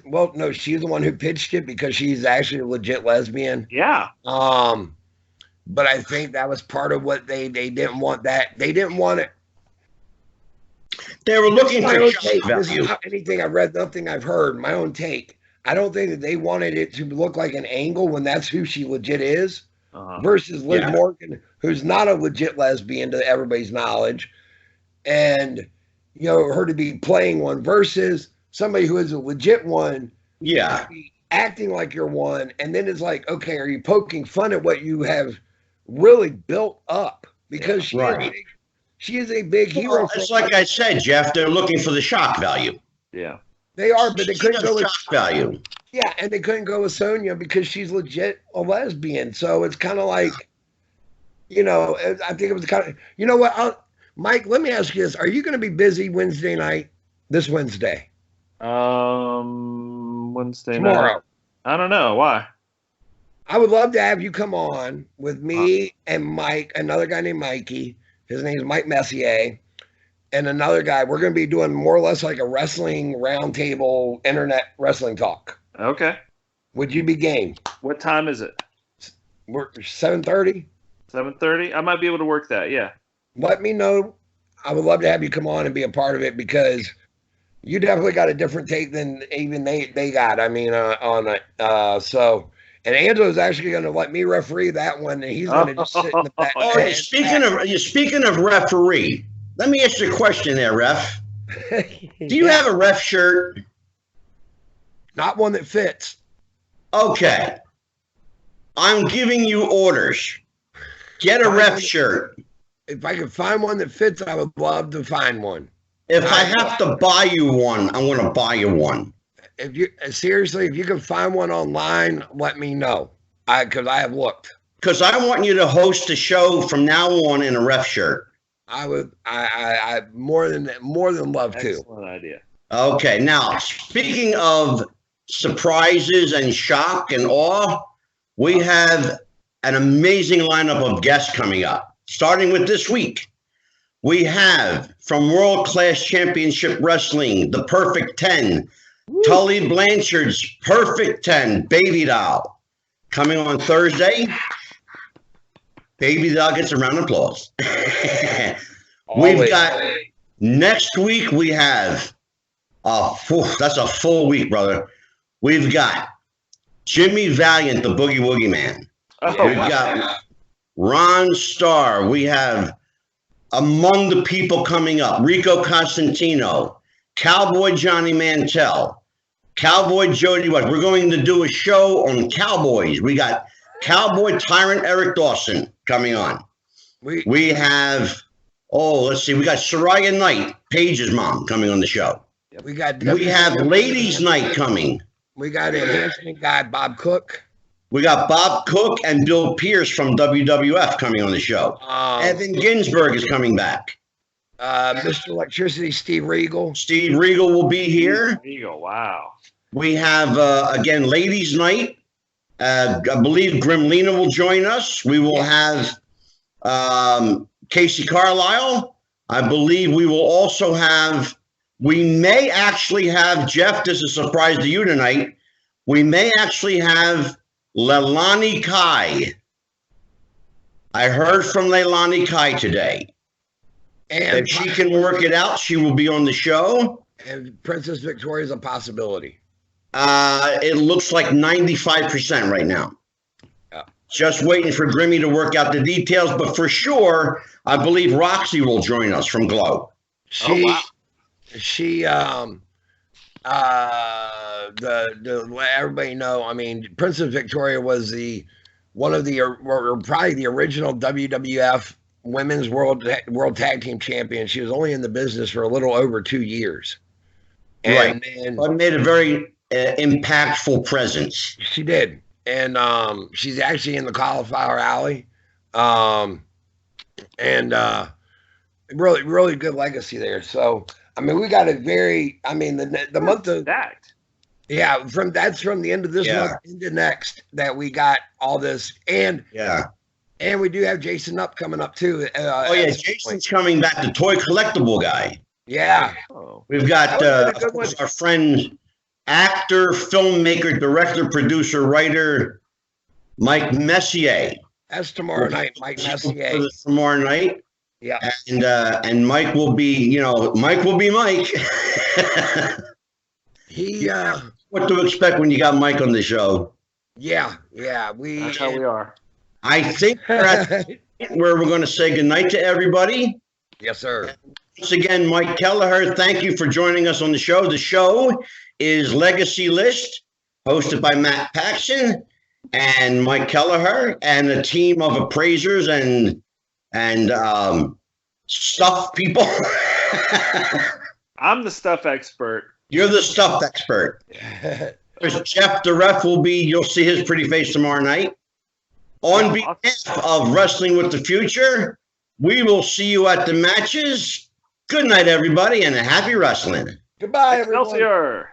she's the one who pitched it because she's actually a legit lesbian. Yeah. But I think that was part of what they didn't want that. They didn't want it. They were looking for shock value. This is not anything I've read, nothing I've heard. My own take. I don't think that they wanted it to look like an angle when that's who she legit is, versus Liz Morgan, who's not a legit lesbian to everybody's knowledge, and her to be playing one versus somebody who is a legit one. Yeah, acting like you're one, and then it's like, okay, are you poking fun at what you have really built up? Because she is a big hero. It's like I said, Jeff. They're looking for the shock value. Yeah. They are, but they couldn't go with shock value. Yeah, and they couldn't go with Sonya because she's legit a lesbian. So it's kind of like, I think it was kind of, what, Mike, let me ask you this. Are you going to be busy Wednesday night, this Wednesday? Wednesday Tomorrow. Night. I don't know. Why? I would love to have you come on with me and Mike, another guy named Mikey. His name's Mike Messier. And another guy. We're going to be doing more or less like a wrestling roundtable internet wrestling talk. Okay. Would you be game? What time is it? We're 7:30. 7:30? I might be able to work that, yeah. Let me know. I would love to have you come on and be a part of it because you definitely got a different take than even they got. I mean, on it. And Angelo's actually going to let me referee that one, and he's going to just sit in the back. Speaking of referee, let me ask you a question there, ref. Do you have a ref shirt? Not one that fits. Okay. I'm giving you orders. Get a ref shirt. If I could find one that fits, I would love to find one. If I have to buy you one, I'm going to buy you one. If you can find one online, let me know. Because I have looked. Because I want you to host a show from now on in a ref shirt. I would. I more than love to. Excellent idea. Okay, now speaking of surprises and shock and awe, we have an amazing lineup of guests coming up. Starting with this week, we have from World Class Championship Wrestling, the Perfect 10, Woo. Tully Blanchard's Perfect 10 Baby Doll, coming on Thursday. Baby Doll gets a round of applause. We've got next week. We have that's a full week, brother. We've got Jimmy Valiant, the Boogie Woogie Man. We've got Ron Starr. We have among the people coming up, Rico Costantino, Cowboy Johnny Mantell, Cowboy Jody West. We're going to do a show on Cowboys. We got Cowboy Tyrant Eric Dawson coming on. We have, let's see, we got Soraya Knight, Paige's mom, coming on the show. We have Ladies Night coming. We got a handsome guy, Bob Cook. We got Bob Cook and Bill Pierce from WWF coming on the show. Evan Ginsberg is coming back. Mr. Electricity, Steve Regal. Steve Regal will be here. Regal, wow. We have, again, Ladies Night. I believe Grimlina will join us. We will have Casey Carlisle. I believe we will also have, we may actually have, Jeff, this is a surprise to you tonight, we may actually have Leilani Kai. I heard from Leilani Kai today. And if she can work it out, she will be on the show. And Princess Victoria is a possibility. It looks like 95% right now. Yeah. Just waiting for Grimmy to work out the details, but for sure, I believe Roxy will join us from Glow. Everybody know, I mean, Princess Victoria was probably the original WWF Women's World Tag Team Champion. She was only in the business for a little over 2 years. Right. But made a very impactful presence. She did. And she's actually in the Cauliflower Alley. Really, really good legacy there. So, I mean, we got a very, I mean, the month of stacked. Yeah, that's from the end of this month into next that we got all this, and we do have Jason Up coming up too. Jason's coming back, the toy collectible guy. Yeah, we've got our friend, actor, filmmaker, director, producer, writer, Mike Messier. That's tomorrow night, Mike Messier. Tomorrow night. Yeah, and Mike will be, Mike will be Mike. What to expect when you got Mike on the show? Yeah, that's how we are. I think we're at the point where we're going to say goodnight to everybody. Yes, sir. Once again, Mike Kelleher, thank you for joining us on the show. The show is Legacy List, hosted by Matt Paxon and Mike Kelleher, and a team of appraisers and stuff people. I'm the stuff expert. You're the stuff expert. There's Jeff the ref you'll see his pretty face tomorrow night. On behalf of Wrestling with the Future, we will see you at the matches. Good night, everybody, and happy wrestling. Goodbye, everyone. Excelsior.